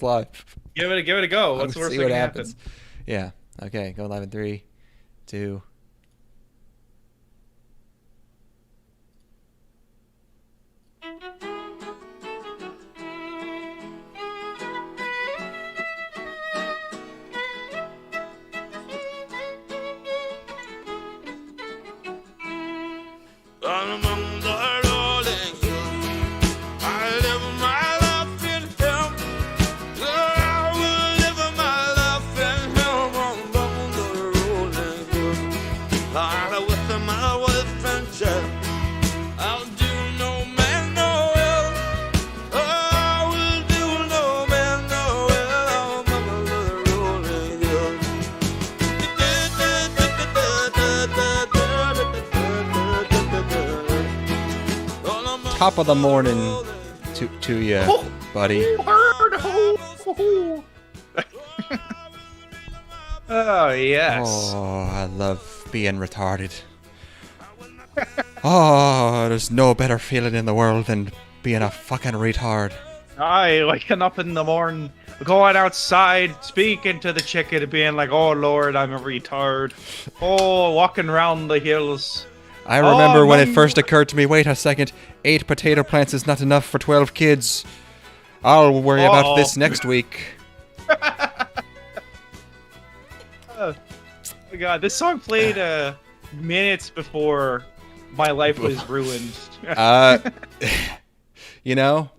live. Give it a go. I'm What's the gonna worst see that what can happens. happen? Yeah. Okay. Go live in three, two. Among the rolling hills, I live my life in him. I will live my life in him among the rolling hills. I with my wife and child, I'll do no man no ill. I will do no man no ill among the rolling hills. Top of the morning to you, Oh, buddy. Oh yes. Oh, I love being retarded. Oh, there's no better feeling in the world than being a fucking retard. I waking up in the morning, going outside, speaking to the chicken, and being like, "Oh Lord, I'm a retard." Oh, walking around the hills. I remember when it Mum. first occurred to me, wait a second, 8 potato plants is not enough for 12 kids. I'll worry about Uh-oh. this next week. Oh God, this song played minutes before my life was ruined. Uh, you know,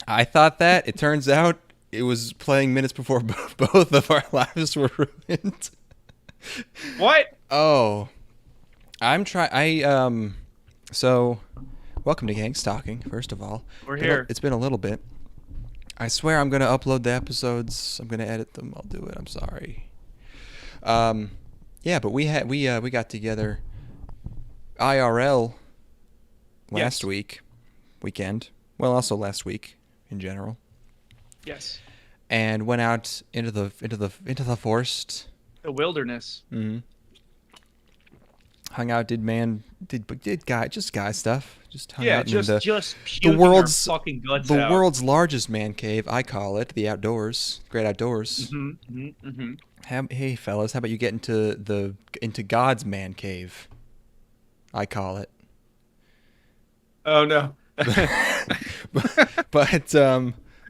I thought that. It turns out it was playing minutes before both of our lives were ruined. What? Oh, so, welcome to Gang Stalking, first of all. We're here. It's been a little bit. I swear I'm going to upload the episodes. I'm going to edit them. I'll do it. I'm sorry. Yeah, but we got together IRL last weekend. Well, also last week in general. Yes. And went out into the forest. The wilderness. Mm-hmm. Hung out, did guy stuff. Just hung Yeah, out just in puking world's our fucking guts the out. world's largest man cave. I call it the outdoors, great outdoors. Mm-hmm, mm-hmm, mm-hmm. Hey fellas, how about you get into God's man cave? I call it. Oh no. But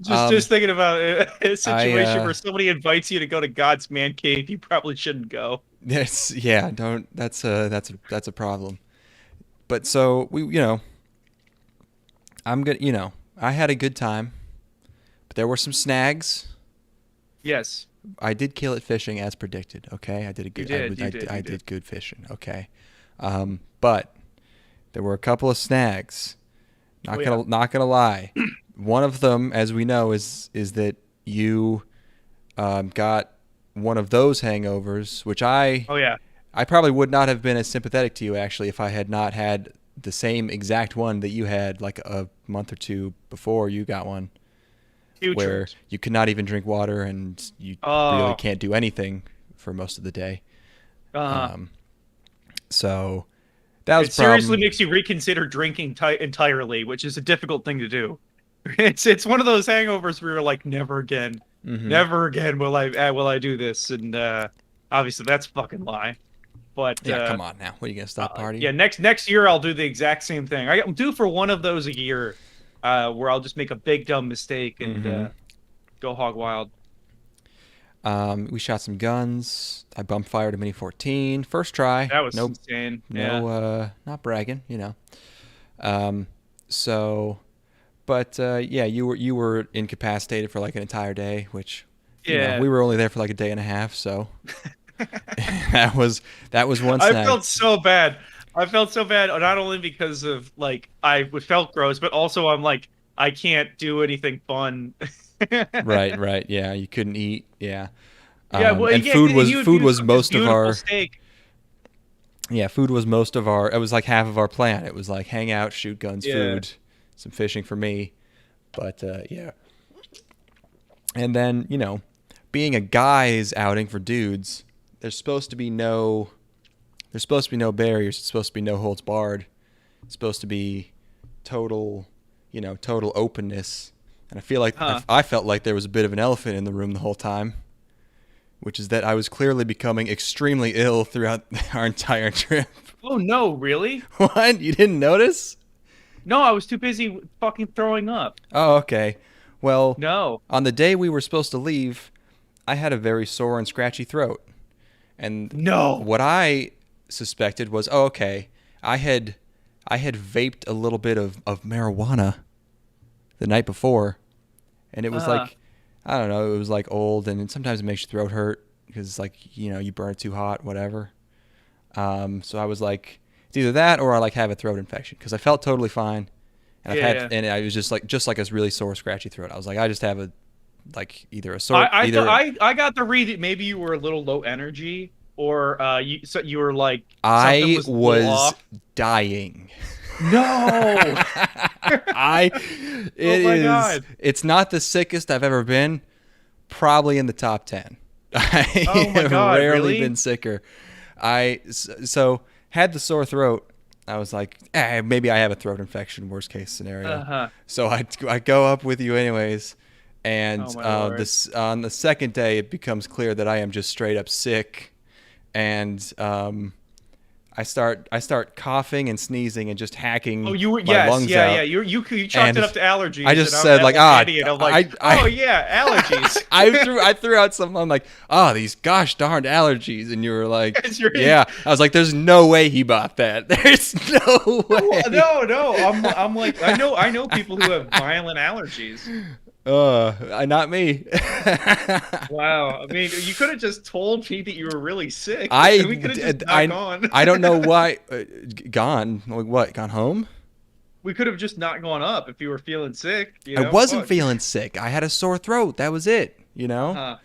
Just thinking about a situation I, where somebody invites you to go to God's man cave, you probably shouldn't go. that's a problem. But so I'm good. I had a good time, but there were some snags. Yes. I did kill it fishing as predicted. Okay, I did a good. I You did good fishing. Okay, but there were a couple of snags. Not gonna lie. One of them, as we know, is that you got one of those hangovers, which Oh yeah. I probably would not have been as sympathetic to you actually if I had not had the same exact one that you had like a month or two before you got one, Huge where trips. you could not even drink water and you Oh. really can't do anything for most of the day. Uh-huh. So that was It seriously problem. makes you reconsider drinking entirely, which is a difficult thing to do. It's one of those hangovers where you're like, never again, Mhm. never again will I do this, and obviously that's a fucking lie. But Yeah, come on now. What are you gonna stop partying? yeah, next year I'll do the exact same thing. I'm due for one of those a year, where I'll just make a big dumb mistake and go hog wild. We shot some guns. I bump fired a Mini 14 first try. That was Nope. insane. No, Yeah. not bragging, So, but yeah, you were incapacitated for like an entire day, which Yeah. we were only there for like a day and a half, so that was one I snag. felt so bad. I felt so bad, not only because of like I felt gross, but also I'm like I can't do anything fun. Right, yeah, you couldn't eat, yeah. Yeah, well, And yeah, food was you food was cooked this most of beautiful our steak. yeah, food was most of our. It was like half of our plan. It was like hang out, shoot guns, Yeah. food, some fishing for me, but yeah. And then being a guy's outing for dudes, there's supposed to be no barriers. It's supposed to be no holds barred. It's supposed to be total, total openness. And I feel like Huh. I felt like there was a bit of an elephant in the room the whole time, which is that I was clearly becoming extremely ill throughout our entire trip. Oh no, really? What? You didn't notice? No, I was too busy fucking throwing up. Oh, okay. Well, No. on the day we were supposed to leave, I had a very sore and scratchy throat. And No. what I suspected was, oh, okay, I had vaped a little bit of marijuana the night before, and it was like, I don't know, it was like old, and sometimes it makes your throat hurt because it's like, you know, you burn it too hot, whatever. So I was like, it's either that or I like have a throat infection because I felt totally fine, and and I was just like a really sore, scratchy throat. I was like, I just have either a sore. I got the read that maybe you were a little low energy, or you were like I something was off. dying. No. God. It's not the sickest I've ever been. Probably in the top 10. I have rarely really? been sicker. So had the sore throat. I was like, maybe I have a throat infection. Worst case scenario. So I go up with you anyways, and on the second day it becomes clear that I am just straight up sick, and I start coughing and sneezing and just hacking. Oh, you were my lungs out. You chalked it up to allergies. I just said like, idiot. I'm like, oh yeah, allergies. I threw out something. I'm like, oh, these gosh darned allergies, and you were like, yeah. I was like, there's no way he bought that. There's no way. No. I'm like, I know people who have violent allergies. Not me. Wow. I mean, you could have just told me that you were really sick. We could have just not gone. I don't know why. Gone? Like what? Gone home? We could have just not gone up if you were feeling sick. You know? I wasn't feeling sick. I had a sore throat. That was it. You know. I'm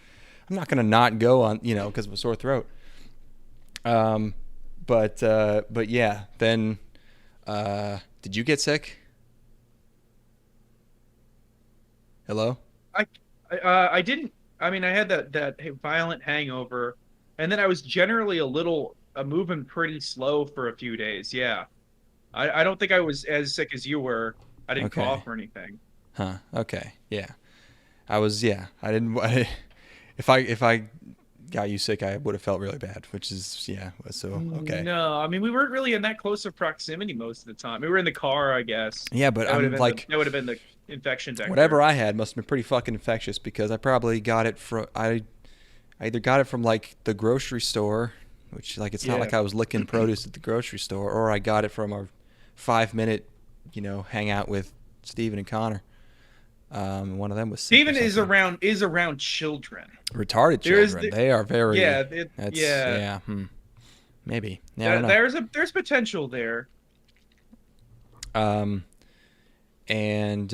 not gonna not go on. You know, because of a sore throat. But yeah. Then, did you get sick? Hello? I didn't. I mean, I had that violent hangover, and then I was generally a little moving pretty slow for a few days. Yeah, I don't think I was as sick as you were. I didn't cough or anything. Huh. Okay. Yeah. I was. Yeah. I didn't. If I got you sick, I would have felt really bad. Which is So okay. No, I mean we weren't really in that close of proximity most of the time. We were in the car, I guess. Yeah, but I'm like that would have been the infection vector. Whatever I had must have been pretty fucking infectious because I probably got it from I either got it from like the grocery store, which like it's not like I was licking produce at the grocery store, or I got it from our 5-minute, hangout with Steven and Connor. One of them was sick. Steven is around children. Retarded children. They are very maybe. Yeah, I don't know. There's potential there. And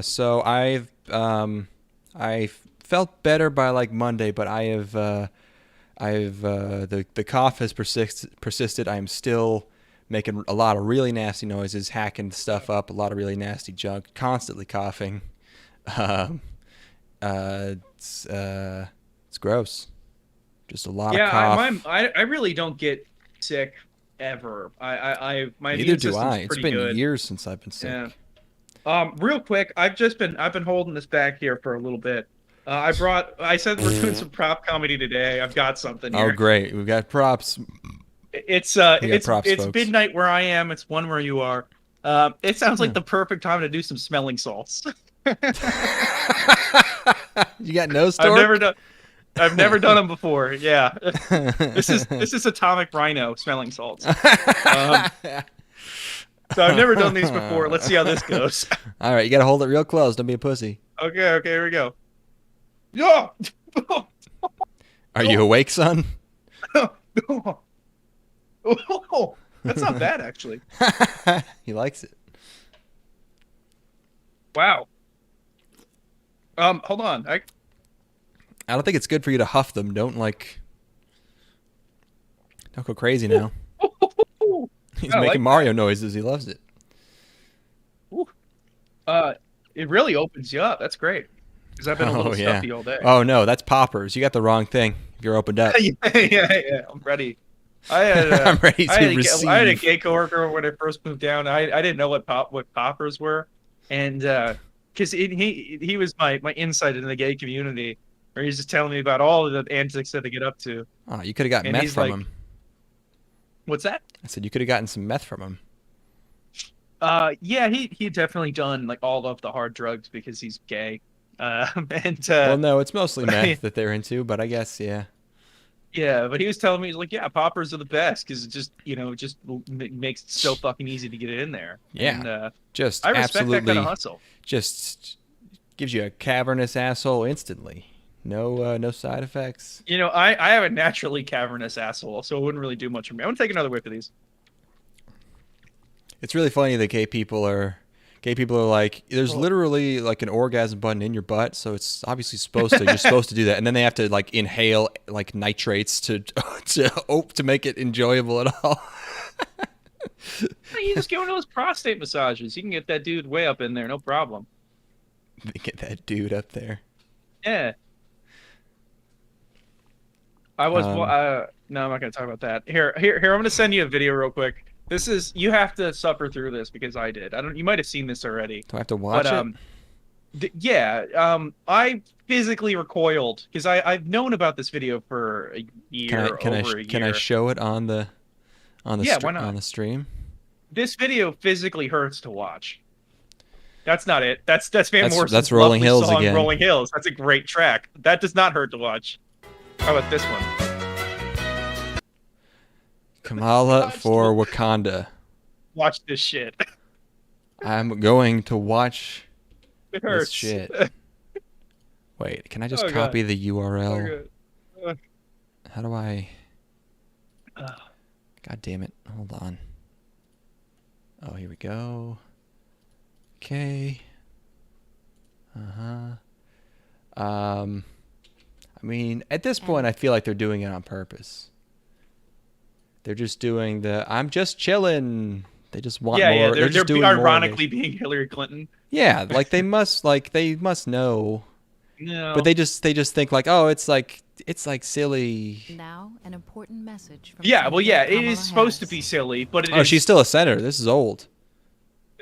so I felt better by like Monday, but the cough has persisted. I am still making a lot of really nasty noises, hacking stuff up, a lot of really nasty junk, constantly coughing. It's gross. Just a lot of cough. I really don't get sick ever. My Neither do I. It's been years since I've been sick. Yeah. Real quick, I've been holding this back here for a little bit. I said we're doing some prop comedy today. I've got something here. Oh, great. We've got props. It's folks. midnight where I am. It's 1 where you are. It sounds like the perfect time to do some smelling salts. You got nose torque? I've never done them before. Yeah. This is atomic rhino smelling salts. So I've never done these before. Let's see how this goes. All right, you got to hold it real close. Don't be a pussy. Okay, here we go. Yeah. Are you awake, son? Oh, that's not bad, actually. He likes it. Wow. Hold on. I don't think it's good for you to huff them. Don't go crazy now. He's making Mario noises. He loves it. Ooh. It really opens you up. That's great. Because I've been a little stuffy all day. Oh no, that's poppers. You got the wrong thing. You're opened up. yeah. I'm ready. I'm ready to receive. I had a gay coworker when I first moved down. I didn't know what poppers were, and because he was my insight into the gay community, where he's just telling me about all of the antics that they get up to. Oh, you could have gotten And meth he's from like- him. What's that? I said you could have gotten some meth from him. Yeah, he definitely done like all of the hard drugs because he's gay. And Well, no, it's mostly meth that they're into, but I guess, yeah. yeah, but he was telling me, he's like, yeah, poppers are the best because it just makes it so fucking easy to get it in there. Yeah. And, Just I respect that absolutely, kind of hustle. just gives you a cavernous asshole instantly. No side effects. I have a naturally cavernous asshole, so it wouldn't really do much for me. I'm gonna take another whiff of these. It's really funny that gay people are like, there's literally like an orgasm button in your butt, so it's obviously you're supposed to do that, and then they have to like inhale like nitrates to make it enjoyable at all. You just get one of those prostate massages. You can get that dude way up in there, no problem. Get that dude up there. Yeah. I was no, I'm not gonna talk about that. Here. I'm gonna send you a video real quick. This is, you have to suffer through this because I did. You might have seen this already. Do I have to watch it? Yeah. I physically recoiled because I've known about this video for a year. Can I show it on the why not? On the stream? This video physically hurts to watch. That's not it. That's Van Morrison's that's Rolling Hills song, again. Rolling Hills. That's a great track. That does not hurt to watch. How about this one? Kamala for Wakanda. Watch this shit. I'm going to watch It hurts. this shit. Wait, can I just copy the URL? How do I... God damn it. Hold on. Oh, here we go. Okay. I mean, at this point, I feel like they're doing it on purpose. They're just doing I'm just chilling. They just want more. Yeah, they're just doing ironically more. being Hillary Clinton. Yeah, like they must know. No. But they just think like, oh, it's like silly. Now, an important message from Yeah, well, yeah, it Kamala is supposed to Harris. be silly, but it Oh, is... she's still a senator. This is old.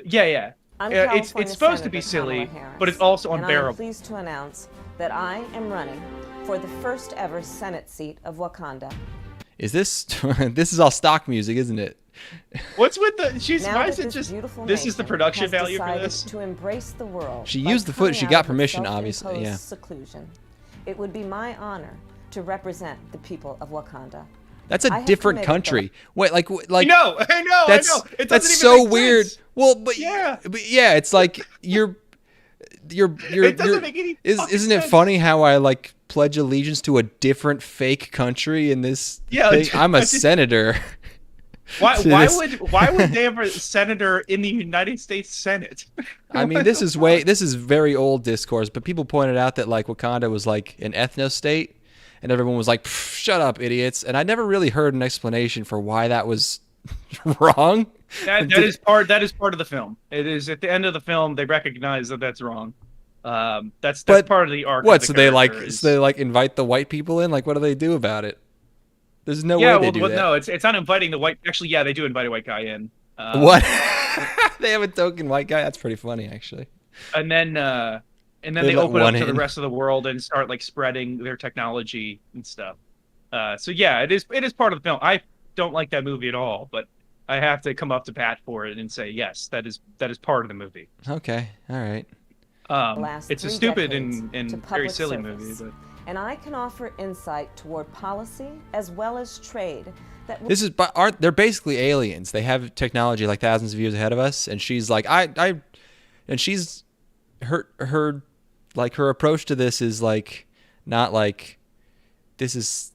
Yeah. I'm It's California supposed to be Senator silly, Kamala Harris, but it's also and unbearable. I'm pleased to announce that I am running for the first ever Senate seat of Wakanda. Is this this is all stock music, isn't it? What's with the... Now why that is it this just... beautiful This is the nation production has value for decided this? to embrace the world She by used the footage. She coming got out of her permission, obviously. self-imposed Yeah. seclusion. It would be my honor to represent the people of Wakanda. That's I a have different committed country. Wait, like I know. that's It that's doesn't even so make weird. sense. Well, but Yeah. it's like you're It doesn't make any fucking isn't it sense. funny how I like pledge allegiance to a different fake country in this Yeah, thing? I'm a senator. Why to why this. would they have a senator in the United States Senate? I mean, this is very old discourse, but people pointed out that like Wakanda was like an ethno state, and everyone was like, "Shut up, idiots!" And I never really heard an explanation for why that was wrong. That is part of the film. It is at the end of the film they recognize that that's wrong. That's part of the arc. What? Of the So they like character is- invite the white people in? Like, what do they do about it? There's no yeah, way they do that. no, it's not inviting the white. Actually, yeah, they do invite a white guy in. What? They have a token white guy. That's pretty funny, actually. And then they let open up one to the in. rest of the world and start like spreading their technology and stuff. So yeah, it is part of the film. I don't like that movie at all, but I have to come up to bat for it and say yes, that is part of the movie. Okay, all right. Last It's a 3 stupid decades and to very public silly service. movie, but And I can offer insight toward policy as well as trade that will This is, but they're basically aliens? They have technology like thousands of years ahead of us, and she's like, and she's her approach to this is like not like this is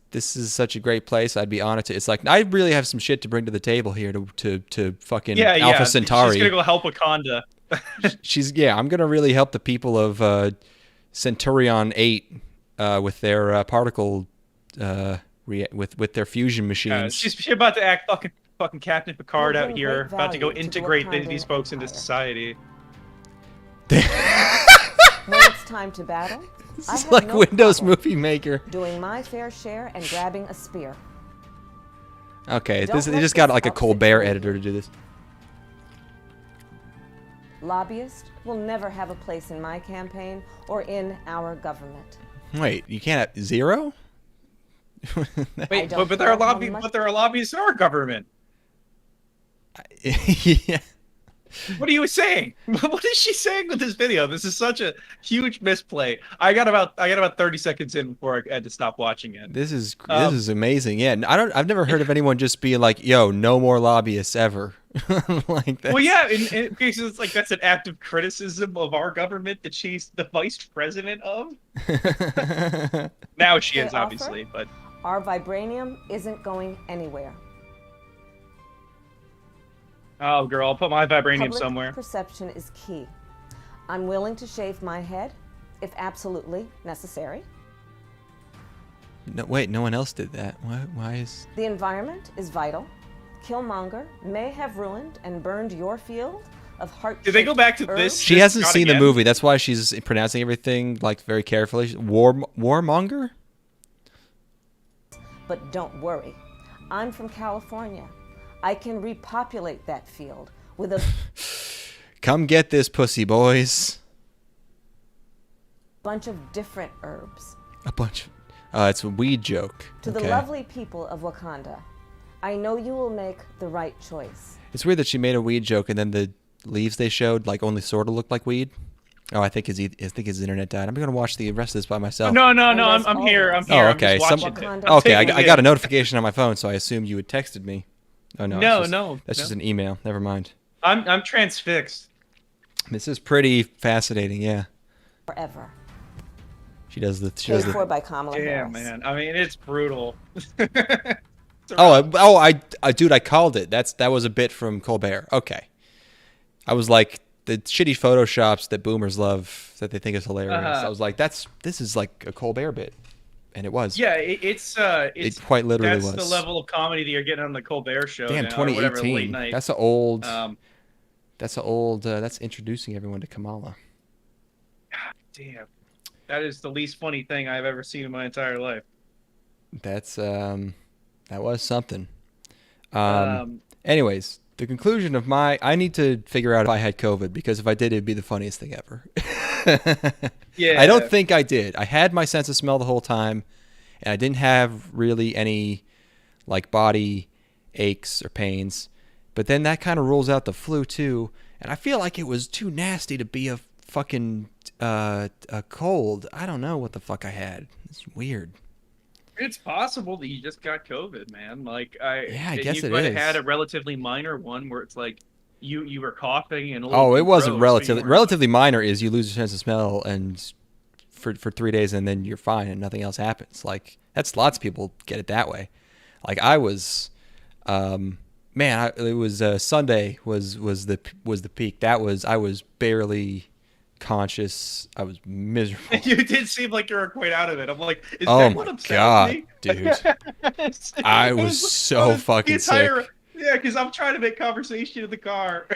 such a great place. I'd be honored to. It's like I really have some shit to bring to the table here to fucking Alpha Centauri. She's gonna go help Wakanda. I'm gonna really help the people of Centurion 8 with their particle with their fusion machines. She's about to act fucking Captain Picard Will out bring here, great about to go value to the integrate Wakandan these folks into Empire. society. when it's time to battle, I It's have like no Windows problem Movie Maker. doing my fair share and grabbing a spear. Okay, Don't they let just got this like a outfit Colbert fool editor you. to do this. Lobbyists will never have a place in my campaign or in our government. Wait, you can't have 0? Wait, don't but there are care how much- lobbyists in our government. Yeah. What are you saying? What is she saying with this video? This is such a huge misplay. I got about 30 seconds in before I had to stop watching it. This is amazing. Yeah, I've never heard of anyone just being like, "Yo, no more lobbyists ever." Like that. Well, yeah, because it's like that's an active criticism of our government that she's the vice president of. Now she is, They offer? obviously, but Our vibranium isn't going anywhere. oh, girl, I'll put my vibranium Public somewhere. perception is key. I'm willing to shave my head if absolutely necessary. No, wait, no one else did that. Why is? The environment is vital. Killmonger may have ruined and burned your field of heart. Did they go back to this? She hasn't shot seen the again? movie. That's why she's pronouncing everything like very carefully. Warmonger? But don't worry. I'm from California. I can repopulate that field with a Come get this pussy, boys. bunch of different herbs. A bunch. It's a weed joke. To the lovely people of Wakanda, I know you will make the right choice. It's weird that she made a weed joke and then the leaves they showed like only sort of looked like weed. Oh, I think his internet died. I'm gonna watch the rest of this by myself. No, And as I'm here. I'm always- here. Oh, I'm okay. just watching Wakanda- it. Okay, Taking I it got a in. notification on my phone, so I assumed you had texted me. Oh no. No, it's just, no, That's no. just an email. Never mind. I'm transfixed. This is pretty fascinating. Yeah. Forever. She does the. Paid for by Kamala Yeah, Harris. man. I mean, it's brutal. Dude, I called it. That was a bit from Colbert. Okay. I was like, the shitty photoshops that boomers love that they think is hilarious. I was like, this is like a Colbert bit, and it was. Yeah, it's It quite literally that's was. the level of comedy that you're getting on the Colbert Show. Damn, now, or whatever, 2018. late night. That's an old. Um, That's introducing everyone to Kamala. damn, that is the least funny thing I've ever seen in my entire life. That's that was something. Um, Anyways, the conclusion of I need to figure out if I had COVID, because if I did, it'd be the funniest thing ever. Yeah. I don't think I did. I had my sense of smell the whole time, and I didn't have really any like body aches or pains. But then that kind of rules out the flu too, and I feel like it was too nasty to be a fucking a cold. I don't know what the fuck I had. It's weird. It's possible that you just got COVID, man. Like I guess you it might have is. had a relatively minor one where it's like you were coughing and a little Oh, bit it wasn't gross, but you relatively weren't- minor. Is you lose your sense of smell and for 3 days, and then you're fine and nothing else happens. Like that's lots of people get it that way. Like I was, it was Sunday was the peak. I was barely conscious. I was miserable. You did seem like you were quite out of it. I'm like, is Oh that what my upset God, me? dude. I was so fucking sick. Yeah, because I'm trying to make conversation in the car.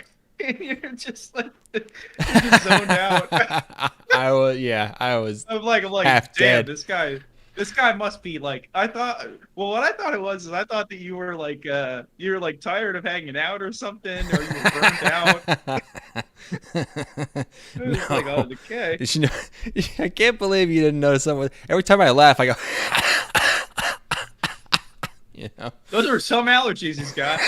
And you're just like, you're just zoned out. I was I'm like, half damn, dead. this guy must be like. I thought, well, what I thought it was is I thought that you were like tired of hanging out or something, or you were burnt out. It was like, oh, okay. Did you know, I can't believe you didn't notice something. Every time I laugh, I go. You know? Those are some allergies he's got.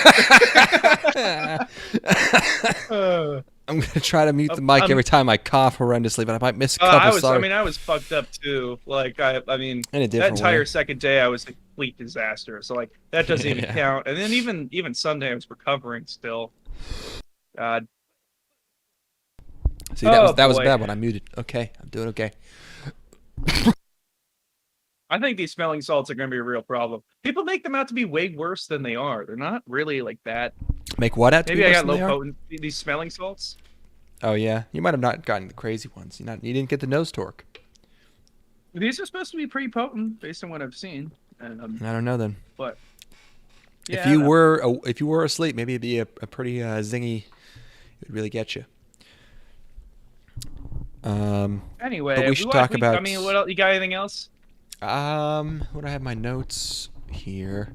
I'm gonna try to mute the mic every time I cough horrendously, but I might miss a couple. I was fucked up too. Like I mean, In a that different entire way. second day I was a complete disaster. So like that doesn't even Yeah. count. And then even Sunday I was recovering still. God. See, that Oh, was boy. bad when I muted. Okay, I'm doing okay. I think these smelling salts are going to be a real problem. People make them out to be way worse than they are. They're not really like that. Make what out to Maybe be I worse got than they low are? potent these smelling salts. Oh yeah, you might have not gotten the crazy ones. You didn't get the nose torque. These are supposed to be pretty potent based on what I've seen. And I don't know then. but If you were asleep, maybe it'd be a pretty zingy. It would really get you. anyway, but we should talk about. I mean, what else? You got anything else? What do I have my notes here?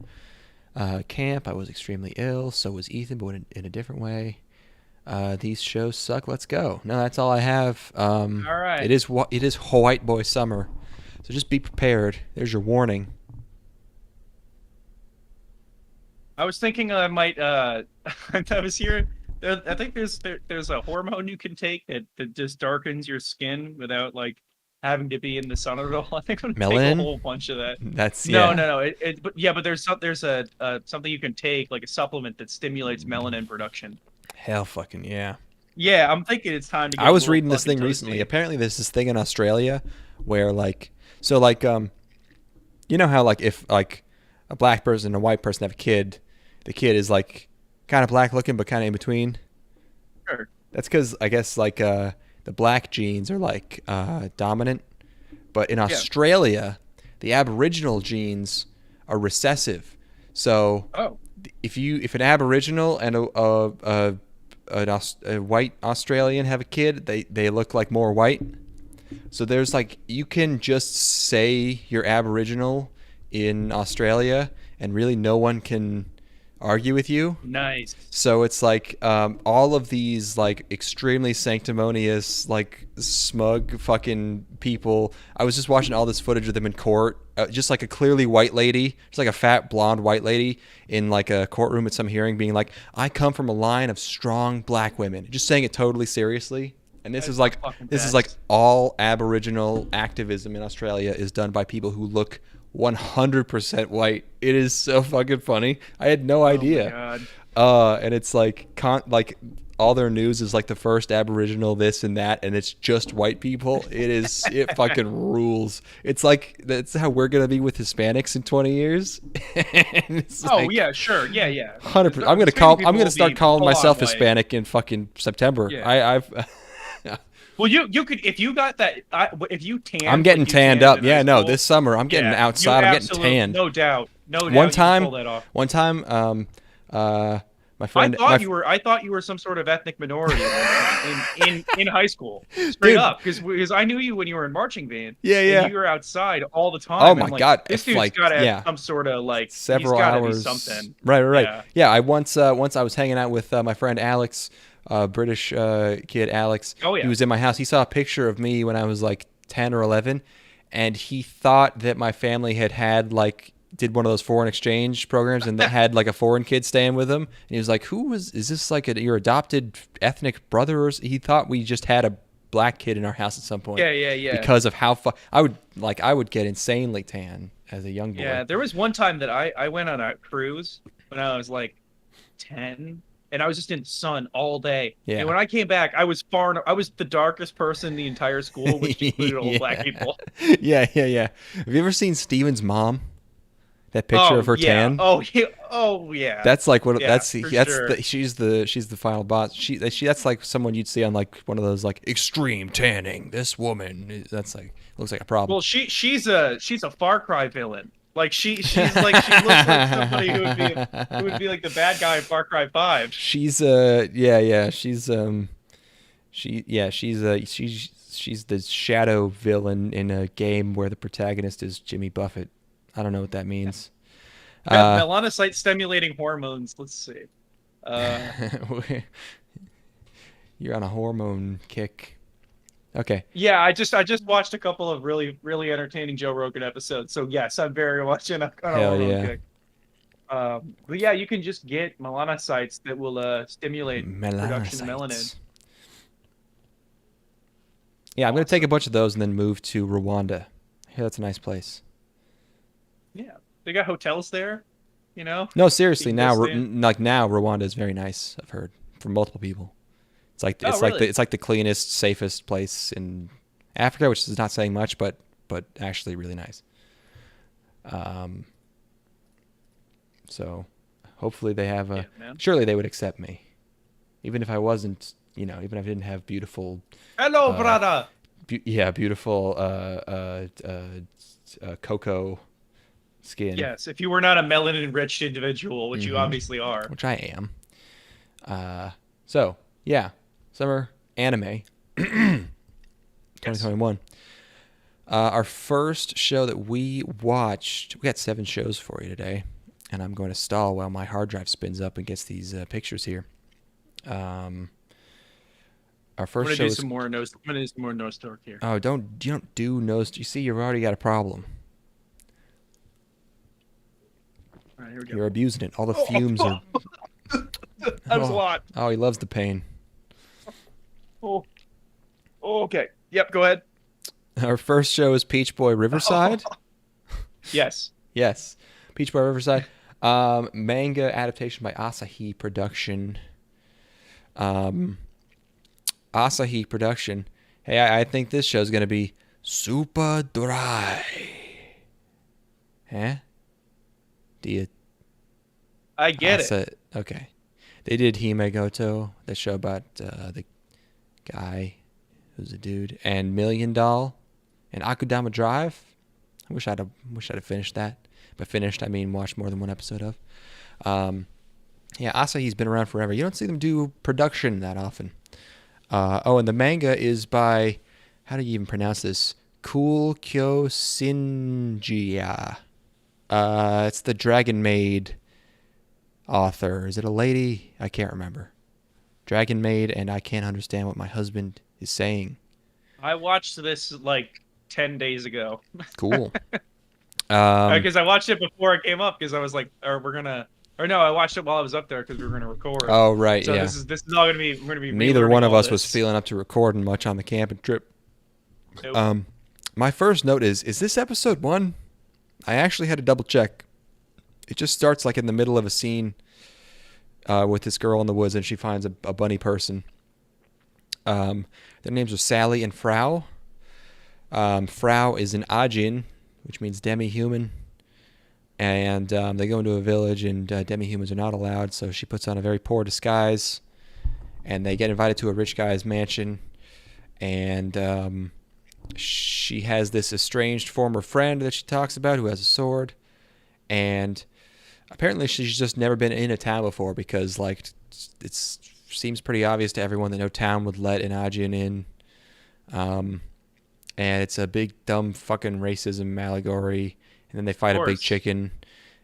Camp. I was extremely ill. So was Ethan, but in a different way. These shows suck. Let's go. No, that's all I have. All right. It is white boy summer, so just be prepared. There's your warning. I was thinking I might. I was here. I think there's a hormone you can take that just darkens your skin without like having to be in the sun at all. I think I'm gonna take a whole bunch of that. That's no. But there's something you can take, like a supplement that stimulates melanin production. Hell, fucking yeah. Yeah, I'm thinking it's time to. Get I was reading this thing recently. Apparently, there's this thing in Australia where you know how like if like a black person and a white person have a kid, the kid is like kind of black looking but kind of in between. Sure. That's because I guess like the black genes are like dominant, but in Australia, the Aboriginal genes are recessive. So if an Aboriginal and a white Australian have a kid, they look like more white. So there's like you can just say you're Aboriginal in Australia, and really no one can argue with you. Nice. So it's like all of these like extremely sanctimonious, like smug fucking people. I was just watching all this footage of them in court, just like a clearly white lady, just like a fat blonde white lady in like a courtroom at some hearing, being like, "I come from a line of strong black women," just saying it totally seriously. And this is like all Aboriginal activism in Australia is done by people who look 100% white. It is so fucking funny. I had no idea. Oh my God. And it's like all their news is like the first Aboriginal this and that, and it's just white people. It fucking rules. It's like that's how we're gonna be with Hispanics in 20 years. Yeah, sure, yeah. 100%. I'm gonna start calling myself Hispanic in fucking September. Yeah. Well, you could if you got that if you tan. I'm getting tanned up. Yeah, no, this summer I'm getting outside. I'm getting tanned. No doubt. One time, my friend. I thought you were some sort of ethnic minority in high school. Straight up, because I knew you when you were in marching band. Yeah. And you were outside all the time. Oh my God! This dude's got to have some sort of like several hours. Something. Right. Yeah. I once I was hanging out with my friend Alex. British kid Alex. Oh, yeah. He was in my house. He saw a picture of me when I was like 10 or 11, and he thought that my family had like did one of those foreign exchange programs and that had like a foreign kid staying with him. And he was like, is this like your adopted ethnic brother? Or he thought we just had a black kid in our house at some point. Yeah. Because of how I would get insanely tan as a young boy. Yeah, there was one time that I went on a cruise when I was like 10. And I was just in the sun all day. Yeah. And when I came back, I was the darkest person in the entire school, which included all black people. Yeah. Have you ever seen Steven's mom? That picture of her tan. Oh yeah. That's like what. Yeah, she's the final boss. That's like someone you'd see on like one of those like extreme tanning. This woman. That's like looks like a problem. Well, she's a Far Cry villain. Like she's like she looks like somebody who would be like the bad guy in Far Cry 5. She's she's the shadow villain in a game where the protagonist is Jimmy Buffett. I don't know what that means. Melanocyte stimulating hormones. Let's see. You're on a hormone kick. Okay. Yeah, I just watched a couple of really, really entertaining Joe Rogan episodes. So yes, I'm very much on a hormone kick. But yeah, you can just get melanocytes that will stimulate production of melanin. Yeah, I'm going to take a bunch of those and then move to Rwanda. I hear that's a nice place. Yeah, they got hotels there, you know? No, seriously, now Rwanda is very nice, I've heard from multiple people. It's like it's like the cleanest, safest place in Africa, which is not saying much, but actually really nice. So hopefully they have surely they would accept me, even if I wasn't, even if I didn't have beautiful. Hello, brother. Beautiful cocoa skin. Yes, if you were not a melanin-enriched individual, which you obviously are. Which I am. So yeah. Summer anime 2021. Our first show that we watched, we got 7 shows for you today, and I'm going to stall while my hard drive spins up and gets these pictures here. Our I'm first gonna show do is. some more nose. I'm gonna do some more nose torque here. Oh, you don't do nose. You see, you've already got a problem. All right, here we go. You're abusing it. All the fumes are. That was a lot. Oh, he loves the pain. Oh. Okay. Yep. Go ahead. Our first show is Peach Boy Riverside. Yes. Yes, Peach Boy Riverside. Manga adaptation by Asahi Production. Asahi Production. Hey, I think this show's gonna be super dry. Huh? Do you? I get it. Okay. They did Hime Goto, the show about the guy who's a dude, and Million Doll, and Akudama Drive. I wish I'd have finished that. By finished, I mean watched more than one episode of. Yeah, Asahi's been around forever. You don't see them do production that often. And the manga is by, how do you even pronounce this? Cool Kyo Shinjiya. It's the Dragon Maid author. Is it a lady? I can't remember. Dragon Maid, and I can't understand what my husband is saying. I watched this like 10 days ago. Cool. Because I watched it before it came up because I was like, I watched it while I was up there because we were gonna record. Oh right, so yeah. this is all gonna be Neither one of us was this. feeling up to recording much on the camping trip. Nope. My first note is this episode 1? I actually had to double check. It just starts like in the middle of a scene with this girl in the woods, and she finds a bunny person. Their names are Sally and Frau. Frau is an Ajin, which means demi-human. And they go into a village, and demi-humans are not allowed, so she puts on a very poor disguise. And they get invited to a rich guy's mansion. And she has this estranged former friend that she talks about who has a sword. And apparently she's just never been in a town before because, like, it seems pretty obvious to everyone that no town would let an Ajin in. And it's a big, dumb fucking racism allegory. And then they fight a big chicken.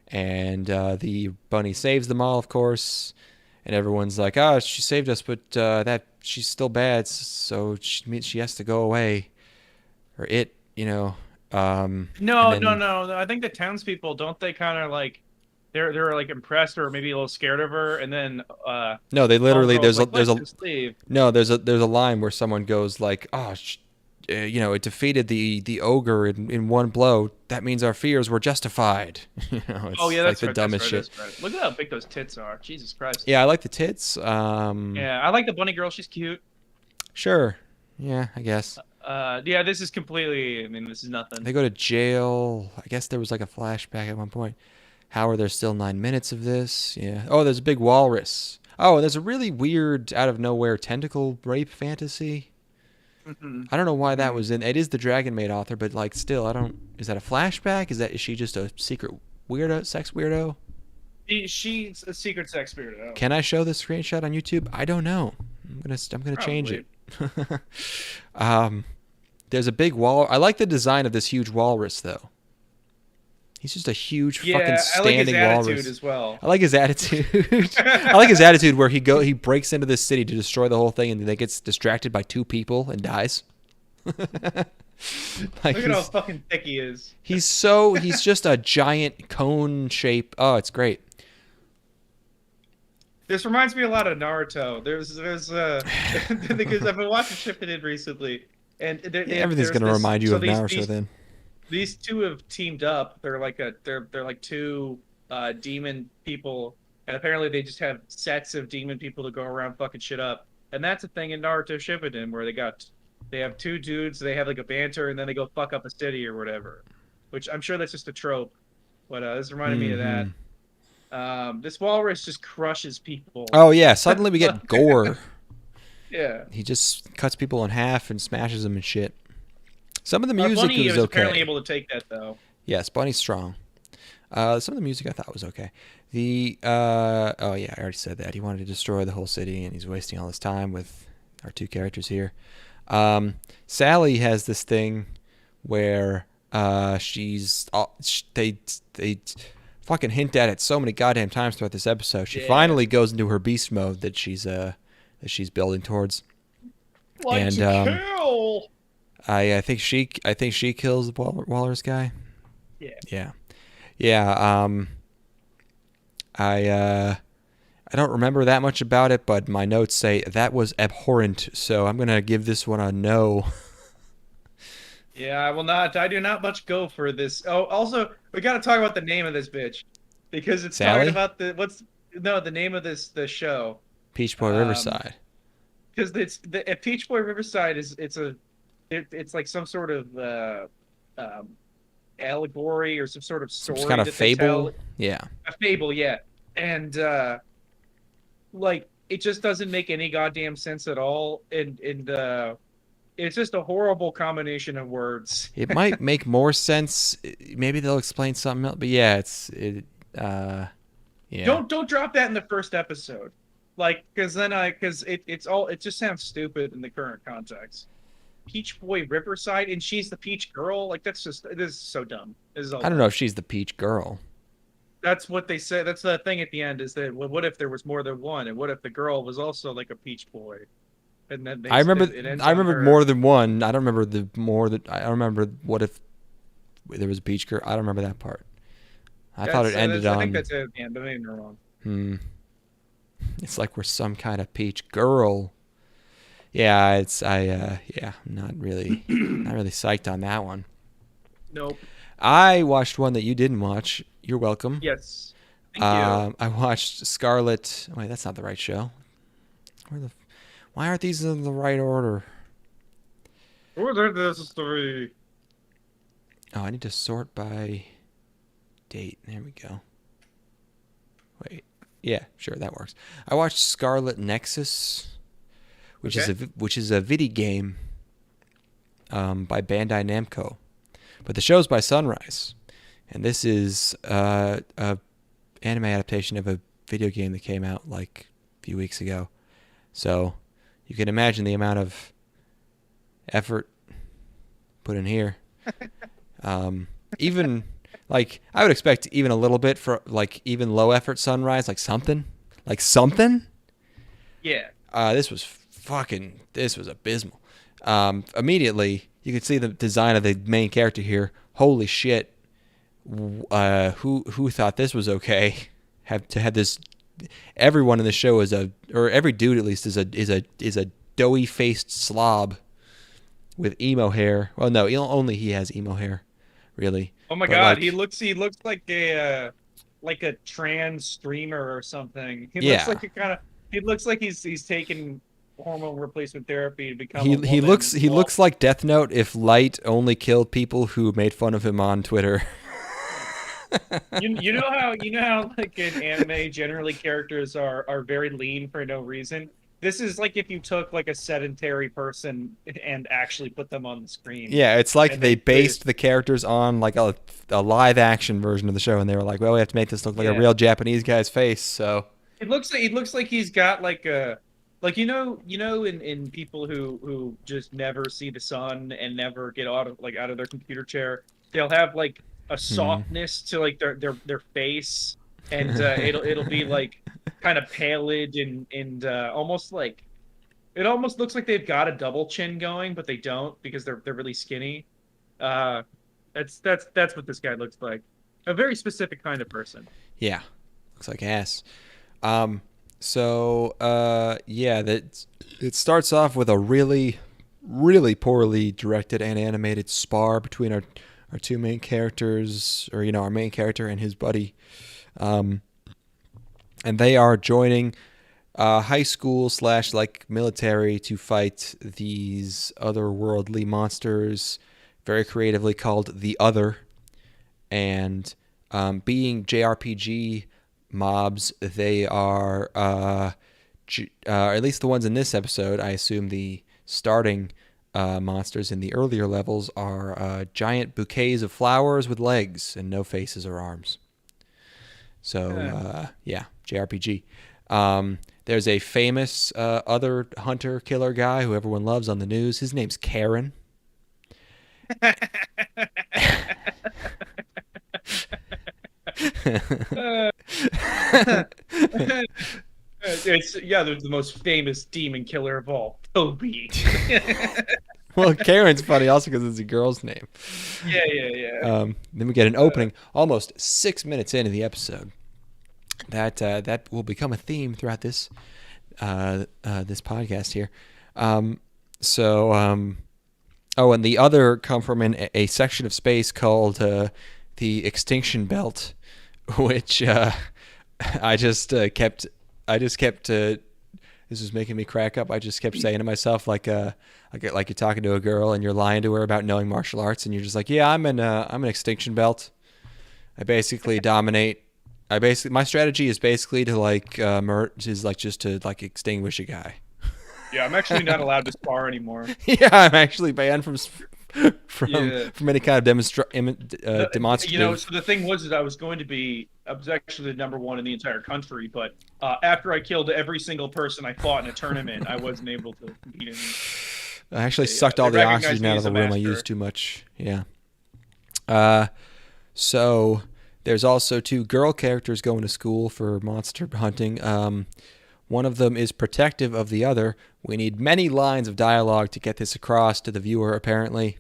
And the bunny saves them all, of course. And everyone's like, oh, she saved us, but that she's still bad, so she has to go away. Or it, you know. No. I think the townspeople, don't they kind of like, they're like impressed or maybe a little scared of her, and then no, they literally there's a leave. line where someone goes like, oh, it defeated the ogre in one blow. That means our fears were justified. It's that's like the right, dumbest shit. shit. Look at how big those tits are. Jesus Christ. Yeah, I like the tits. Yeah, I like the bunny girl. She's cute. Sure. Yeah, I guess. Yeah, this is completely. I mean, this is nothing. They go to jail. I guess there was like a flashback at one point. How are there still 9 minutes of this? Yeah. Oh, there's a big walrus. Oh, there's a really weird, out of nowhere tentacle rape fantasy. Mm-hmm. I don't know why that was in. It is the Dragon Maid author, but like, still, I don't. Is that a flashback? Is she just a secret weirdo, sex weirdo? She's a secret sex weirdo. Can I show this screenshot on YouTube? I don't know. I'm gonna change it. There's a big wall. I like the design of this huge walrus, though. He's just a huge fucking standing I like his walrus. attitude as well. I like his attitude. I like his attitude where he breaks into this city to destroy the whole thing, and then gets distracted by 2 people and dies. Look at how fucking thick he is. He's just a giant cone shape. Oh, it's great. This reminds me a lot of Naruto. There's because I've been watching Shippuden recently, and everything's gonna remind you of Naruto then. These two have teamed up. They're like two demon people, and apparently they just have sets of demon people to go around fucking shit up. And that's a thing in Naruto Shippuden where they have 2 dudes, they have like a banter, and then they go fuck up a city or whatever. Which I'm sure that's just a trope, but this reminded me of that. This walrus just crushes people. Oh yeah, suddenly we get gore. Yeah. He just cuts people in half and smashes them and shit. Some of the Our music bunny was was okay. apparently able to take that though. Yes, Bunny's strong. Some of the music I thought was okay. I already said that. He wanted to destroy the whole city, and he's wasting all his time with our 2 characters here. Sally has this thing where they fucking hint at it so many goddamn times throughout this episode. She finally goes into her beast mode that she's building towards. Like And, to kill. I think she kills the walrus guy. Yeah. Yeah. I don't remember that much about it, but my notes say that was abhorrent. So I'm gonna give this one a no. Yeah, I will not. I do not much go for this. Oh, also, we got to talk about the name of this bitch because it's Sally? talking about the name of the show. Peach Boy Riverside. Because Peach Boy Riverside it's like some sort of allegory or some sort of story, Some kind of that they fable. tell. Yeah. A fable, yeah. And like it just doesn't make any goddamn sense at all, and it's just a horrible combination of words. It might make more sense. Maybe they'll explain something else. But yeah, yeah. Don't drop that in the first episode, like because it just sounds stupid in the current context. Peach Boy Riverside, and she's the peach girl. Like this is so dumb. I don't know if she's the peach girl. That's what they say. That's the thing at the end is that, well, what if there was more than one, and what if the girl was also like a peach boy? And then I remembered more than one. I don't remember I don't remember what if there was a peach girl. I don't remember that part. I thought it ended on. I think that's it. Yeah, but maybe you're wrong. It's like we're some kind of peach girl. Yeah, I'm not really psyched on that one. Nope. I watched one that you didn't watch. You're welcome. Yes. Thank you. I watched Scarlet. Wait, that's not the right show. Why aren't these in the right order? Order this story. Oh, I need to sort by date. There we go. Wait. Yeah, sure, that works. I watched Scarlet Nexus, which is a video game by Bandai Namco. But the show's by Sunrise. And this is a anime adaptation of a video game that came out like a few weeks ago. So you can imagine the amount of effort put in here. Even like I would expect even a little bit for like even low effort Sunrise, like something. Yeah. This was abysmal. Immediately you could see the design of the main character here. Holy shit. Who thought this was okay? Have this. Everyone in the show or every dude at least is a doughy faced slob with emo hair. Well, no, only he has emo hair, really. Oh my god, he looks like a trans streamer or something. He looks like he's taken hormone replacement therapy to become. He looks like Death Note if Light only killed people who made fun of him on Twitter. You know how like in anime generally characters are very lean for no reason. This is like if you took like a sedentary person and actually put them on the screen. Yeah, it's like they based the characters on like a live action version of the show, and they were like, well, we have to make this look like a real Japanese guy's face. So it looks like he's got like a in people who just never see the sun and never get out of their computer chair, they'll have like a softness to like their face, and it'll be like kind of pallid and almost like it almost looks like they've got a double chin going, but they don't because they're really skinny. That's what this guy looks like. A very specific kind of person. Yeah, looks like ass. That it starts off with a really, really poorly directed and animated spar between our two main characters, or our main character and his buddy, and they are joining high school / like military to fight these otherworldly monsters, very creatively called the Other, and being JRPG mobs, they are at least the ones in this episode. I assume the starting monsters in the earlier levels are giant bouquets of flowers with legs and no faces or arms. So JRPG. There's a famous other hunter killer guy who everyone loves on the news. His name's Karen. They're the most famous demon killer of all. Toby. Well, Karen's funny also because it's a girl's name. Yeah. Then we get an opening almost 6 minutes into the episode. That will become a theme throughout this this podcast here. And the other come from a section of space called the Extinction Belt, which I just kept. This was making me crack up. I just kept saying to myself, like you're talking to a girl and you're lying to her about knowing martial arts, and you're just like, yeah, I'm an Extinction Belt. I basically dominate. My strategy is basically to just to extinguish a guy. Yeah, I'm actually not allowed to spar anymore. Yeah, I'm actually banned from any kind of demonstrative. So the thing was that I was actually the number one in the entire country, but after I killed every single person I fought in a tournament, I wasn't able to compete anymore. I actually sucked all the oxygen out of the room. I used too much. Yeah. So there's also 2 girl characters going to school for monster hunting. One of them is protective of the other. We need many lines of dialogue to get this across to the viewer, apparently.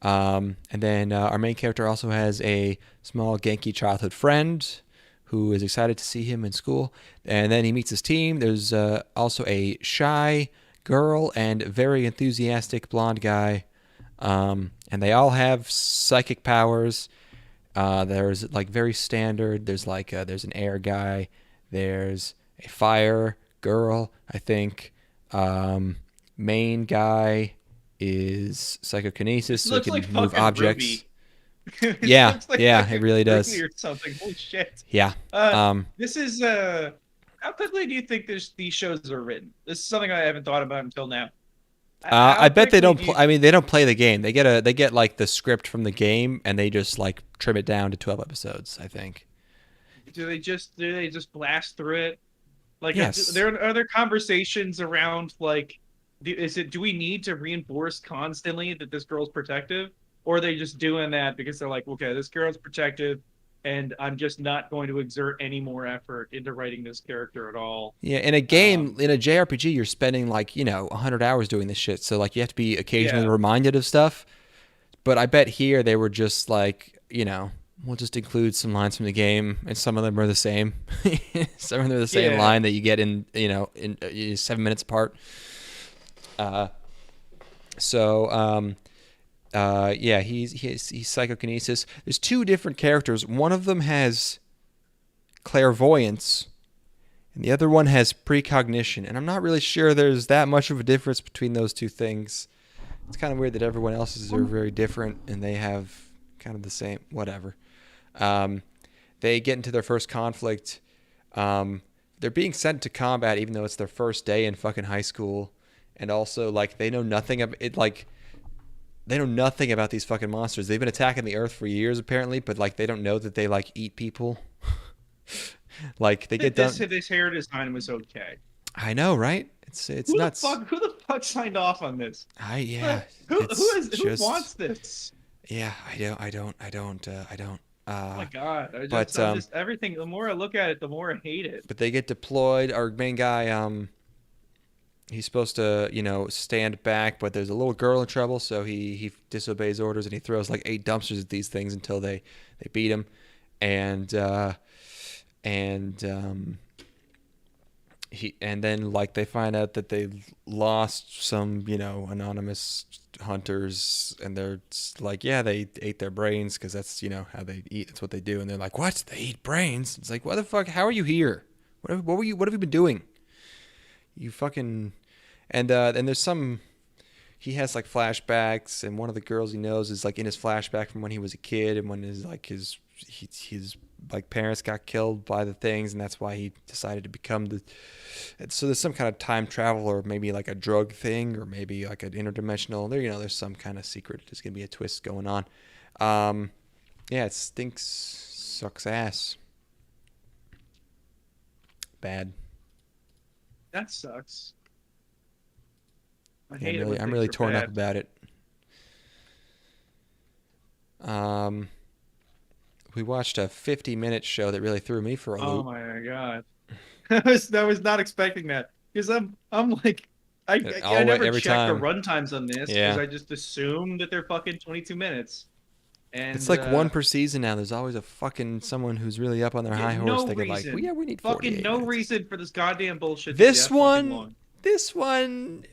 And then our main character also has a small Genki childhood friend who is excited to see him in school. And then he meets his team. There's also a shy girl and very enthusiastic blonde guy. And they all have psychic powers. There's very standard. There's there's an air guy. There's a fire girl, I think. Main guy is psychokinesis, so he can move objects. Yeah, it really does. Or something. Holy shit. Yeah. This is how quickly do you think these shows are written? This is something I haven't thought about until now. I bet they don't. They don't play the game. They get the script from the game and they just trim it down to 12 episodes. I think. Do they just blast through it? Yes. Are there conversations around do we need to reinforce constantly that this girl's protective, or are they just doing that because they're like, okay, this girl's protective, and I'm just not going to exert any more effort into writing this character at all? Yeah, in a game, in a JRPG, you're spending 100 hours doing this shit, so you have to be occasionally reminded of stuff. But I bet here they were just we'll just include some lines from the game, and some of them are the same. Some of them are the same line that you get in 7 minutes apart. He's psychokinesis. There's 2 different characters. One of them has clairvoyance, and the other one has precognition. And I'm not really sure there's that much of a difference between those 2 things. It's kind of weird that everyone else's are very different, and they have kind of the same. Whatever. They get into their first conflict. They're being sent to combat even though it's their first day in fucking high school, and also they know nothing of it. They know nothing about these fucking monsters. They've been attacking the Earth for years apparently, but they don't know that they eat people. They get done. This hair design was okay. I know, right? It's nuts. Who the fuck signed off on this? Who wants this? Yeah, I don't. Oh my god! Everything. The more I look at it, the more I hate it. But they get deployed. Our main guy, he's supposed to, stand back, but there's a little girl in trouble, so he disobeys orders and he throws 8 dumpsters at these things until they beat him, and then they find out that they lost some anonymous hunters, and they're they ate their brains because that's how they eat. That's what they do. And they're like, what? They eat brains? It's what the fuck? How are you here? What have you been doing? You fucking. And there's some. He has flashbacks, and one of the girls he knows is in his flashback from when he was a kid, and when his parents got killed by the things, and that's why he decided to become the. So there's some kind of time travel, or maybe a drug thing, or maybe an interdimensional. There's some kind of secret. There's gonna be a twist going on. It stinks, sucks ass. Bad. That sucks. I'm really torn up about it. We watched a 50-minute show that really threw me for a loop. Oh my god. I was not expecting that, because I'm I never every checked the time. runtimes on this because Yeah. I just assume that they're fucking 22 minutes. And It's like one per season now. There's always a fucking someone who's really up on their high horse thinking like, well, yeah, we need 48 fucking no minutes. reason for this goddamn bullshit. This to be that fucking one, long. this one,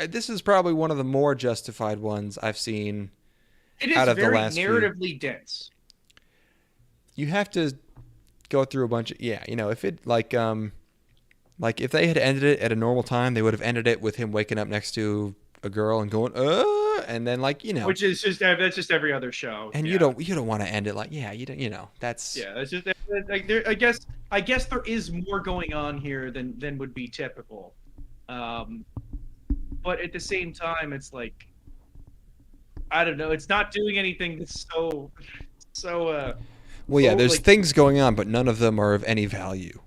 this is probably one of the more justified ones I've seen. It is out of the very last few. narratively dense. You have to go through a bunch of if it like if they had ended it at a normal time, they would have ended it with him waking up next to a girl and going and then which is just that's just every other show. and you don't want to end it like that's that's just like there. I guess there is more going on here than would be typical. But at the same time, it's like I don't know. It's not doing anything that's so. well, yeah, there's like, things going on, but none of them are of any value.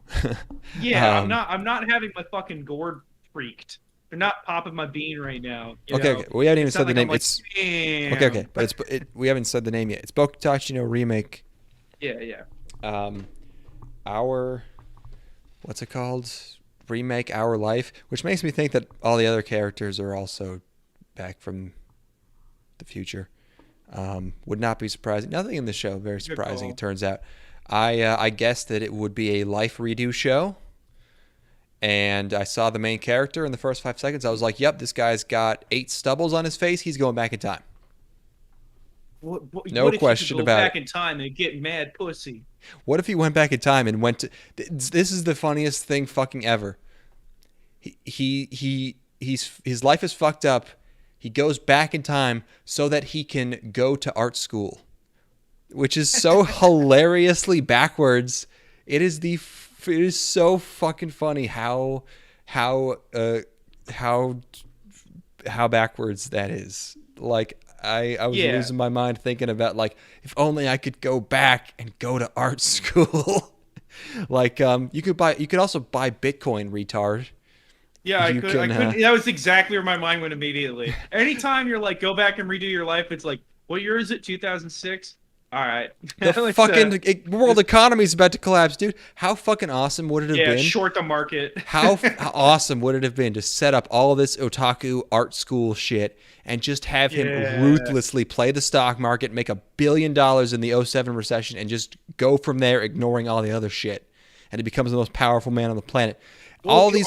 Yeah, I'm not having my fucking gourd freaked. They're not popping my bean right now. Okay. We haven't even said the name. Like, it's damn. okay, but we haven't said the name yet. It's Bokutachi no Remake. Yeah. What's it called? Remake Our Life, which makes me think that all the other characters are also back from the future. Would not be surprising. Nothing in the show very surprising. It turns out. I guessed that it would be a life redo show, and I saw the main character in the first 5 seconds. I was like, "Yep, this guy's got 8 stubbles on his face. He's going back in time." No question about it. Back in time and get mad pussy. What if he went back in time and went to? This is the funniest thing fucking ever. His life is fucked up. He goes back in time so that he can go to art school, which is so hilariously backwards. It is so fucking funny how backwards that is. Like I was losing my mind thinking about like if only I could go back and go to art school. Like you could also buy Bitcoin, retard. Yeah, I could. That was exactly where my mind went immediately. Anytime you're like, go back and redo your life, it's like, what year is it? 2006. All right. The fucking world economy is about to collapse, dude. How fucking awesome would it have been? Yeah, short the market. How awesome would it have been to set up all this otaku art school shit and just have him ruthlessly play the stock market, make $1 billion in the 2007 recession, and just go from there, ignoring all the other shit, and he becomes the most powerful man on the planet. Well, he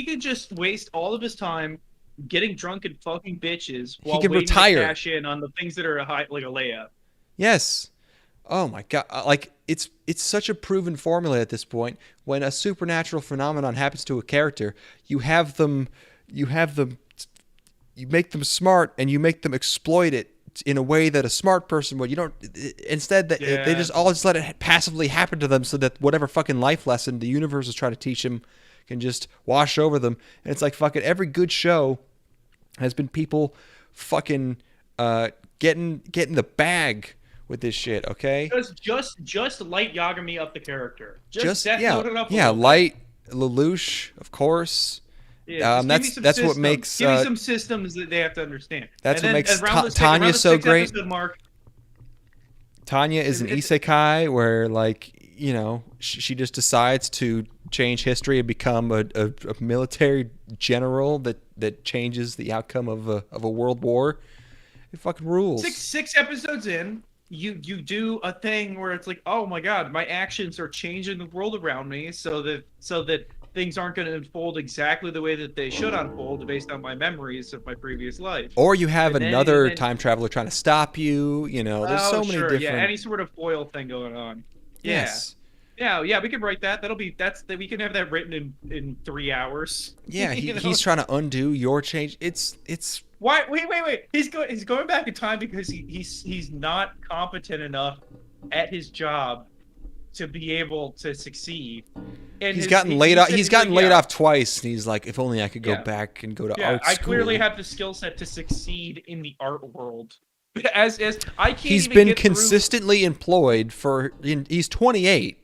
can just waste all of his time getting drunk and fucking bitches while he can waiting retire. to cash in on the things that are like a layup. Yes. Oh my god! Like it's such a proven formula at this point. When a supernatural phenomenon happens to a character, you make them smart and you make them exploit it in a way that a smart person would. You don't. Instead, they just let it passively happen to them, so that whatever fucking life lesson the universe is trying to teach them can just wash over them. And it's like fucking every good show has been people fucking getting the bag with this shit. Okay. Just light Yagami up the character. Just note it up. Yeah, light Lelouch, of course. Yeah, that's what makes give me some systems that they have to understand. That's what makes Tanya so great. Tanya is an isekai where, like, you know, she just decides to change history and become a military general that changes the outcome of a world war. It fucking rules. Six episodes in, you do a thing where it's like, oh my god, my actions are changing the world around me, so that things aren't going to unfold exactly the way that they should unfold based on my memories of my previous life. Or you have another time traveler trying to stop you. You know, there's so many different. Yeah, any sort of foil thing going on. Yeah. Yes. Yeah, we can write that. We can have that written in 3 hours. Yeah, he's trying to undo your change. It's why? Wait. He's going back in time because he's not competent enough at his job to be able to succeed. And he's gotten laid off. He's gotten laid off twice, and he's like, if only I could go back and go to art school. I clearly have the skill set to succeed in the art world. As I can't. He's been consistently employed he's 28.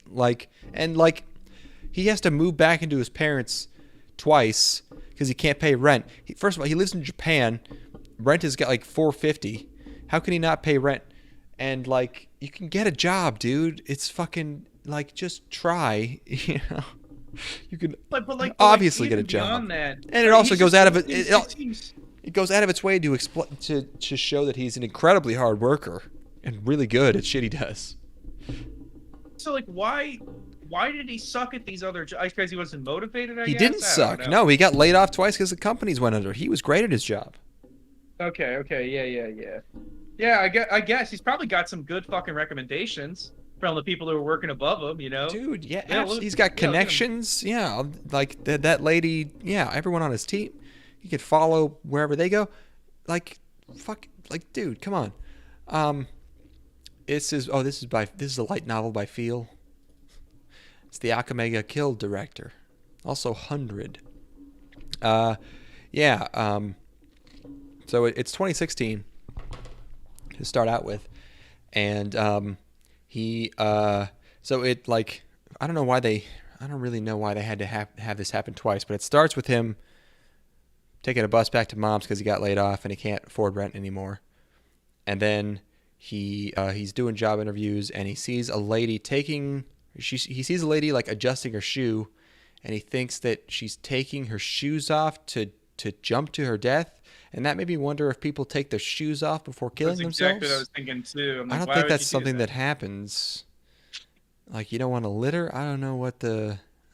He has to move back into his parents twice because he can't pay rent. First of all, he lives in Japan. Rent has got like $450. How can he not pay rent? And like, you can get a job, dude. It's fucking like, just try, you know. You can but obviously get a even job. beyond that, And it also goes out of it. seems- It goes out of its way to to show that he's an incredibly hard worker and really good at shit he does. So like, why did he suck at these other jobs? Because he wasn't motivated. I He guess? didn't I suck. don't know. No, he got laid off twice because the companies went under. He was great at his job. Okay. Yeah, I guess he's probably got some good fucking recommendations from the people who are working above him. You know, Dude, yeah, Yeah, look- he's got yeah, look at him. connections. Yeah, like that lady. Yeah, everyone on his team. He could follow wherever they go. Like, fuck, like, dude, come on. This is a light novel by Feel. It's the Akamega Kill director. Also 100. Yeah. So it's 2016 to start out with, and so it like I don't really know why they had to have this happen twice, but it starts with him taking a bus back to mom's because he got laid off and he can't afford rent anymore, and then he's doing job interviews and he sees a lady like adjusting her shoe, and he thinks that she's taking her shoes off to jump to her death. And that made me wonder if people take their shoes off before killing That's themselves. exactly what I was thinking too. I'm like, I don't why think would that's you do something that happens. Like, you don't want to litter? I don't know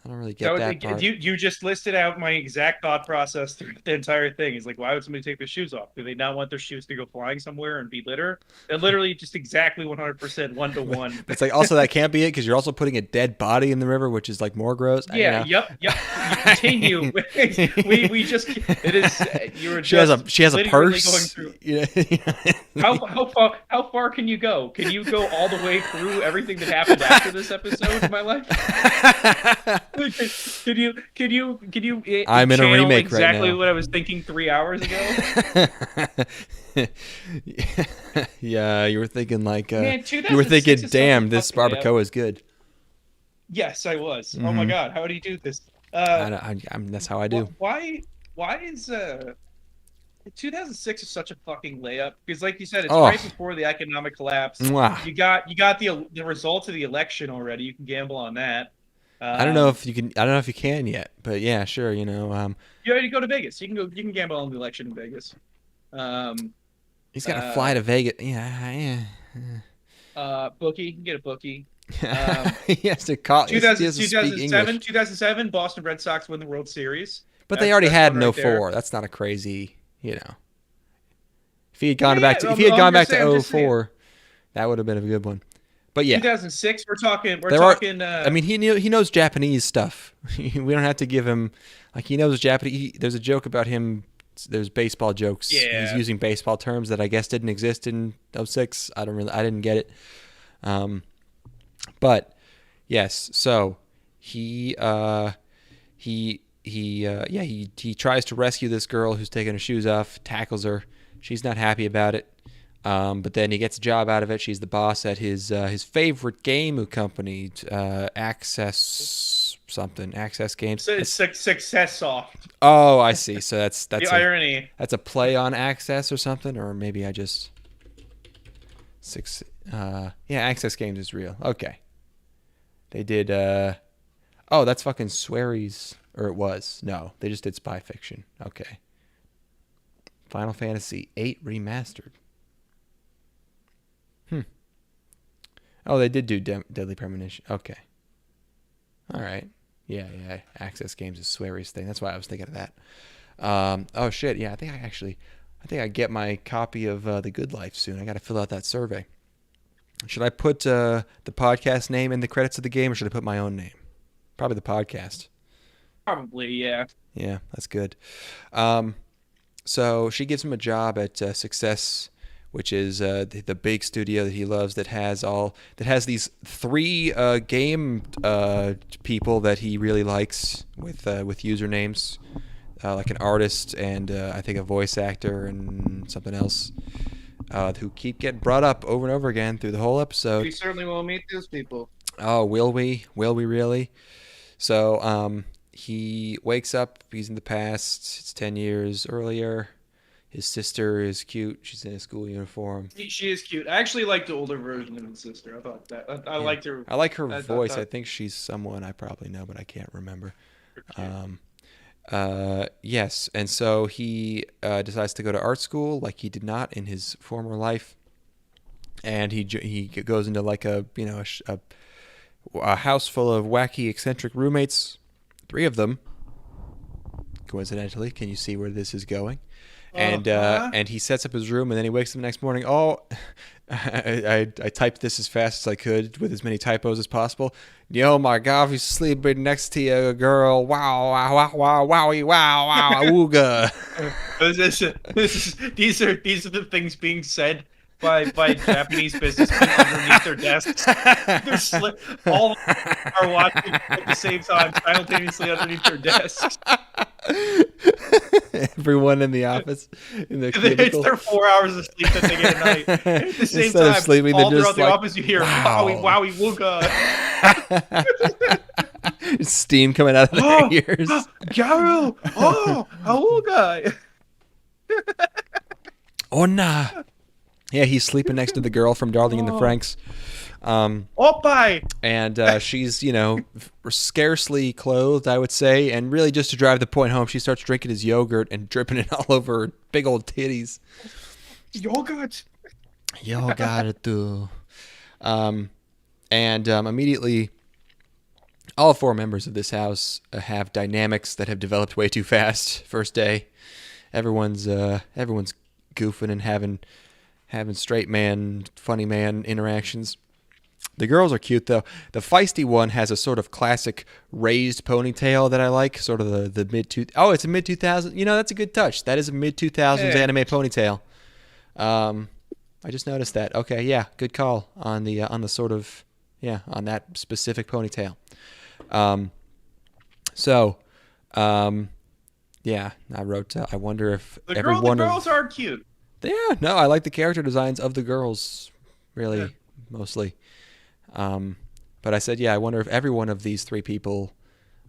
I don't really get that part. You just listed out my exact thought process through the entire thing. It's like, why would somebody take their shoes off? Do they not want their shoes to go flying somewhere and be litter? They're literally just exactly 100% 1-to-1. It's like, also that can't be it because you're also putting a dead body in the river, which is like more gross. Yeah, yep. You continue. we just it is you were She just has a literally purse. going through. Yeah. How far can you go? Can you go all the way through everything that happened after this episode of my life? Can you I'm in a channel remake right exactly now. what I was thinking 3 hours ago? Yeah, you were thinking like Man, you were 2006 thinking, is such a damn, this fucking barbacoa is good. Yes, I was. Oh my god, how did he do this? That's how I do. Why is 2006 is such a fucking layup? Because like you said, it's Oh. right before the economic collapse. Mwah. You got the results of the election already. You can gamble on that. I don't know if you can. I don't know if you can yet, but yeah, sure. You know, You already go to Vegas. You can gamble on the election in Vegas. he's got to fly to Vegas. Yeah. Bookie. You can get a bookie. He has to call. He has to speak 2007, English. 2007, Boston Red Sox win the World Series. But they already had one no right there. 04. That's not a crazy, you know. If he had gone Yeah, back to I'm to just saying. 04, that would have been a good one. But yeah, 2006, we're talking. I mean, he knows Japanese stuff. We don't have to give him like he knows Japanese. There's a joke about him. There's baseball jokes. Yeah. He's using baseball terms that I guess didn't exist in 06. I didn't get it. But yes, so he tries to rescue this girl who's taking her shoes off, tackles her. She's not happy about it. But then he gets a job out of it. She's the boss at his favorite game company, Access Games. It's Success Soft. Oh, I see. So that's The irony. That's a play on Access or something, or maybe I just Access Games is real. Okay. They did that's fucking Swery's, or it was. No, they just did Spy Fiction. Okay. Final Fantasy VIII Remastered. Oh, they did do Deadly Premonition. Okay. All right. Yeah. Access Games is Swery's thing. That's why I was thinking of that. Oh shit. Yeah, I think I get my copy of The Good Life soon. I got to fill out that survey. Should I put the podcast name in the credits of the game, or should I put my own name? Probably the podcast. Probably, yeah. Yeah, that's good. So she gives him a job at Success, which is the big studio that he loves that has these 3 game people that he really likes with usernames, like an artist and I think a voice actor and something else, who keep getting brought up over and over again through the whole episode. We certainly will meet those people. Oh, will we? Will we really? So he wakes up. He's in the past. It's 10 years earlier. His sister is cute. She's in a school uniform. She is cute. I actually liked the older version of his sister. I thought that I liked her. I like her voice. thought- I think she's someone I probably know, but I can't remember. cute. Yes, and so he decides to go to art school like he did not in his former life, and he goes into like a house full of wacky, eccentric roommates, 3 of them. Coincidentally, can you see where this is going? And he sets up his room, and then he wakes up the next morning. Oh, I typed this as fast as I could with as many typos as possible. Yo, my God, he's sleeping next to you, girl. Wow, wow, wow, wow, wowie, wow, wow, ooga. These are the things being said by Japanese businessmen underneath their desks. All of them are watching at the same time, simultaneously underneath their desks. Everyone in the office, in the cubicle. It's their 4 hours of sleep that they get at night. At the same Instead of time, sleeping, all they're throughout just the like, office, you hear wow. wowie, wooga. Steam coming out of their ears. Garu! Oh, awooga! Oh, nah. Yeah, he's sleeping next to the girl from Darling in the Franxx. Oppai! And she's, scarcely clothed, I would say. And really, just to drive the point home, she starts drinking his yogurt and dripping it all over her big old titties. Yogurt! Yogurt. And immediately, all 4 members of this house have dynamics that have developed way too fast. First day, everyone's goofing and having straight man, funny man interactions. The girls are cute, though. The feisty one has a sort of classic raised ponytail that I like, sort of the Oh, it's a mid-2000s. That's a good touch. That is a mid-2000s anime ponytail. I just noticed that. Okay, yeah, good call on the sort of, on that specific ponytail. I wrote, I wonder if the girls are cute. Yeah, no, I like the character designs of the girls, really, mostly. But I said, I wonder if every one of these 3 people,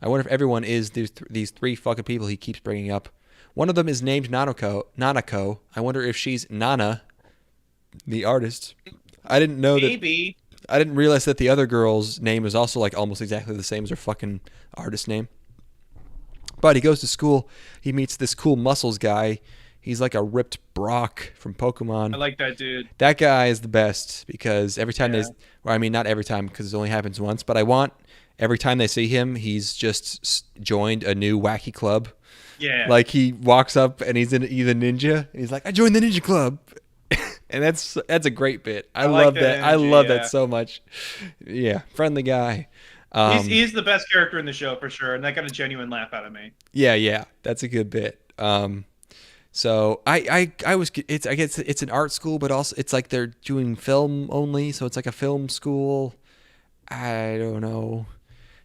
I wonder if everyone is these 3 fucking people he keeps bringing up. One of them is named Nanako. I wonder if she's Nana, the artist. I didn't know Maybe. that. I didn't realize that the other girl's name is also like almost exactly the same as her fucking artist name. But he goes to school. He meets this cool muscles guy. He's like a ripped Brock from Pokemon. I like that dude. That guy is the best because every time not every time because it only happens once, but every time they see him, he's just joined a new wacky club. Yeah. Like he walks up and he's a ninja. And he's like, I joined the ninja club. And that's a great bit. I love that. I love that so much. Yeah. Friendly guy. He's the best character in the show for sure. And that got a genuine laugh out of me. Yeah. That's a good bit. So I guess it's an art school, but also it's like they're doing film only, so it's like a film school. I don't know.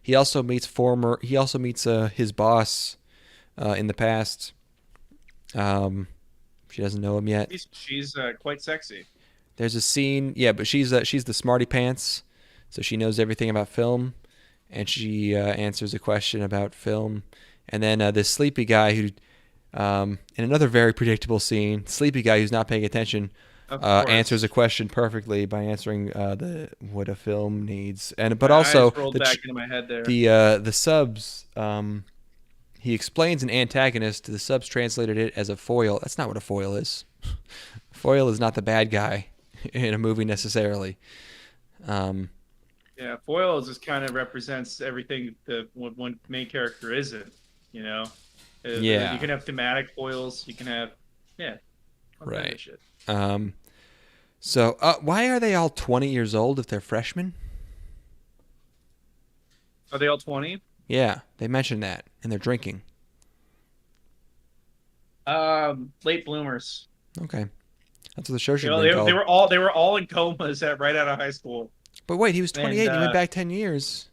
He also meets his boss in the past. She doesn't know him yet. She's quite sexy. There's a scene, but she's the smarty pants, so she knows everything about film, and she answers a question about film, and then this sleepy guy who. In another very predictable scene, sleepy guy who's not paying attention answers a question perfectly by answering what a film needs, but also back into my head there. The subs. He explains an antagonist. The subs translated it as a foil. That's not what a foil is. Foil is not the bad guy in a movie necessarily. Foil just kind of represents everything that one main character isn't. You can have thematic foils. You can have, right. Shit. So why are they all 20 years old if they're freshmen? Are they all 20? Yeah, they mentioned that, and they're drinking. Late bloomers. Okay, that's what the show should be called. They were all in comas right out of high school. But wait, he was 28. He went back 10 years.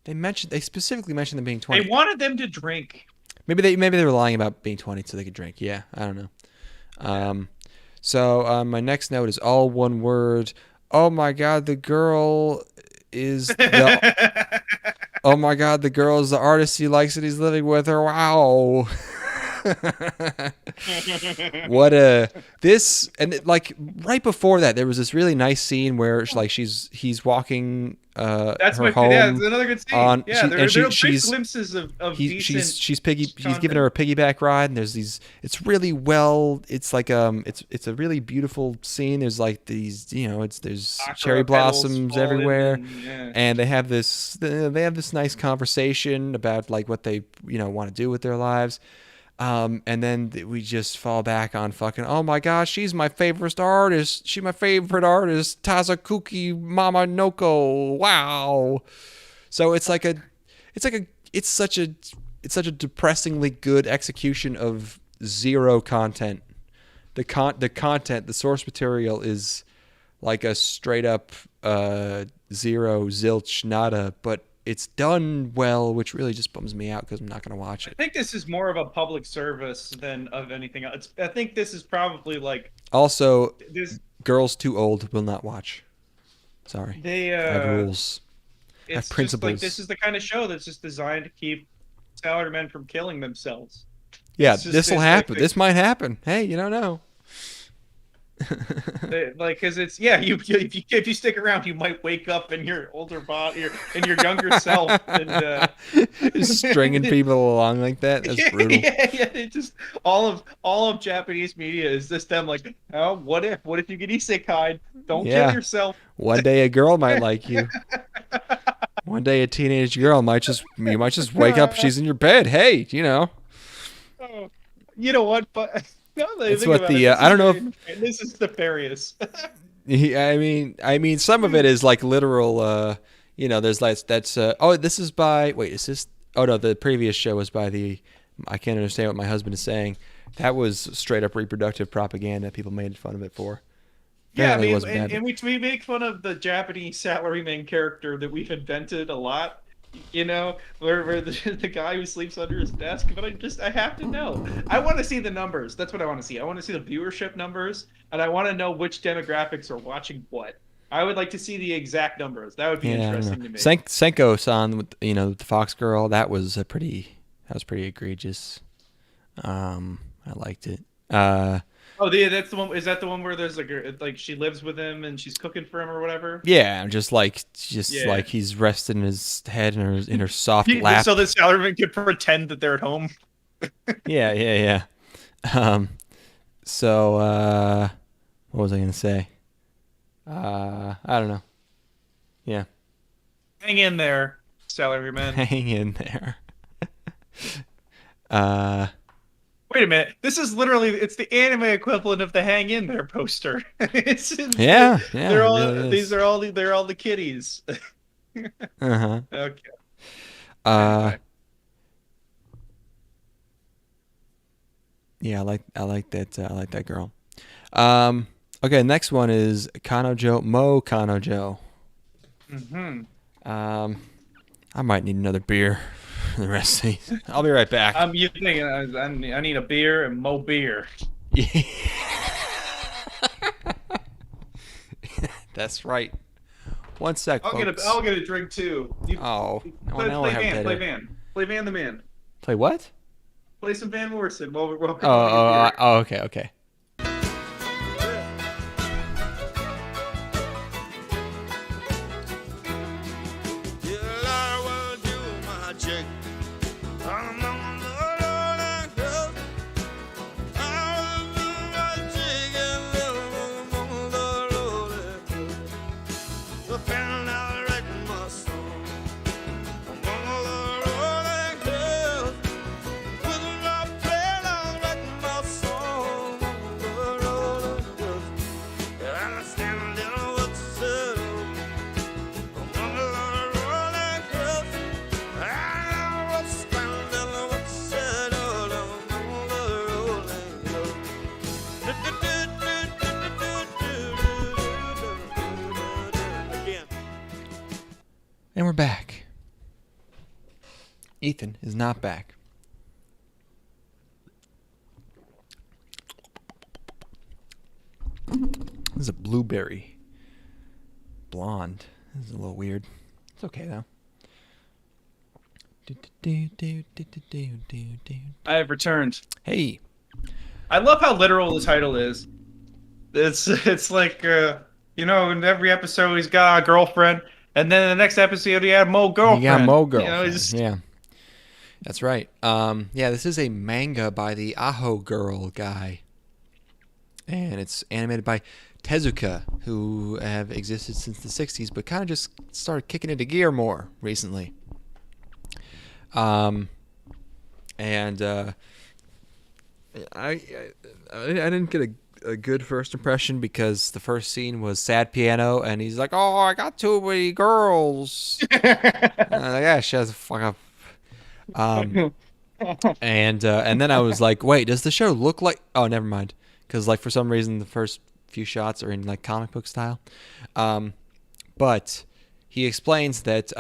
They specifically mentioned them being 20. They wanted them to drink. Maybe they were lying about being 20 so they could drink. Yeah, I don't know. So my next note is all one word. Oh my God, the girl is the. Oh my God, the girl is the artist. He likes it. He's living with her. Wow. What this and like right before that there was this really nice scene where he's walking That's her my home yeah. It's another good scene. Yeah, there are brief she's glimpses of decent. he's giving her a piggyback ride, and there's these. It's really well. It's like it's a really beautiful scene. There's like these there's Sakura cherry blossoms petals falling everywhere, and, and they have this nice conversation about like what they want to do with their lives. And then we just fall back on fucking, oh my gosh, she's my favorite artist. She's my favorite artist, Tazakuki Mama Noko. Wow. So it's such a depressingly good execution of zero content. The content, the source material is like a straight up zero, zilch, nada, but it's done well, which really just bums me out because I'm not going to watch it. I think this is more of a public service than of anything else. I think this is probably like also this. Girls too old will not watch. Sorry, They I have rules. I have it's just principles. like this is the kind of show that's just designed to keep salarymen from killing themselves. Yeah, It's just- this will it's happen. like- This might happen. Hey, you don't know. Like, because it's if you stick around, you might wake up in your older body, in your younger self, and Stringing people along like that. That's brutal. yeah. It just all of Japanese media is just them like, oh, what if you get isekai? Don't Yeah. kill yourself. One day a girl might like you. One day a teenage girl might just wake up. She's in your bed. Hey, Oh, you know what? But now that I That's think what about the, it, I don't know this is nefarious. I mean, some of it is like literal. There's like that's. This is by. Wait, is this? Oh no, the previous show was by the. I can't understand what my husband is saying. That was straight up reproductive propaganda. People made fun of it for. Yeah, I Apparently it mean, wasn't bad. and we make fun of the Japanese salaryman character that we've invented a lot, where the guy who sleeps under his desk. But I have to know. I want to see the numbers. That's what I want to see. I want to see the viewership numbers, and I want to know which demographics are watching what. I would like to see the exact numbers. That would be interesting to me. Senko-san with the Fox girl. That was pretty egregious. I liked it. That's the one. Is that the one where there's like she lives with him and she's cooking for him or whatever? Yeah, just like he's resting his head in her soft lap. So the salaryman could pretend that they're at home. Yeah. So what was I gonna say? I don't know. Yeah. Hang in there, salaryman. Hang in there. Wait a minute. This is it's the anime equivalent of the "Hang in there" poster. Yeah. They're all it really is. they're all the kitties. Uh-huh. Okay. Yeah, I like that girl. Okay, next one is Kanojo, Mo Kanojo. Mm-hmm. I might need another beer for the rest of these. I'll be right back. You thinking I need a beer and more beer. That's right. One sec, folks. I'll get a drink too. Play Van the Man. Play what? Play some Van Morrison while we're Okay. And we're back. Ethan is not back. This is a blueberry blonde. This is a little weird. It's okay though. I have returned. Hey. I love how literal the title is. It's like in every episode he's got a girlfriend, and then in the next episode he had Mo girlfriend. You got Mo You know, girlfriend. Yeah. That's right. This is a manga by the Aho Girl guy. And it's animated by Tezuka, who have existed since the 60s, but kind of just started kicking into gear more recently. I didn't get a good first impression because the first scene was sad piano, and he's like, "Oh, I got too many girls." Yeah, shut the fuck up. And then I was like, "Wait, does the show look like?" Oh, never mind, because like for some reason the first few shots are in like comic book style. But he explains that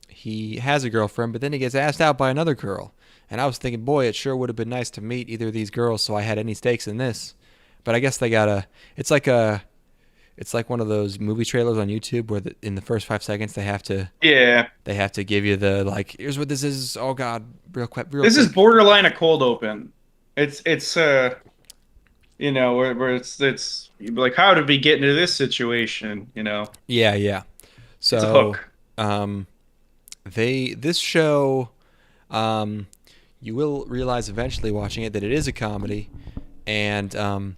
he has a girlfriend, but then he gets asked out by another girl. And I was thinking, boy, it sure would have been nice to meet either of these girls so I had any stakes in this. But I guess they gotta. It's like one of those movie trailers on YouTube where in the first 5 seconds they have to. Yeah. They have to give you the like. Here's what this is. Oh God, real quick. This is borderline a cold open. It's where it's like, how did we get into this situation? Yeah. So it's a hook. This show. You will realize eventually watching it that it is a comedy, and I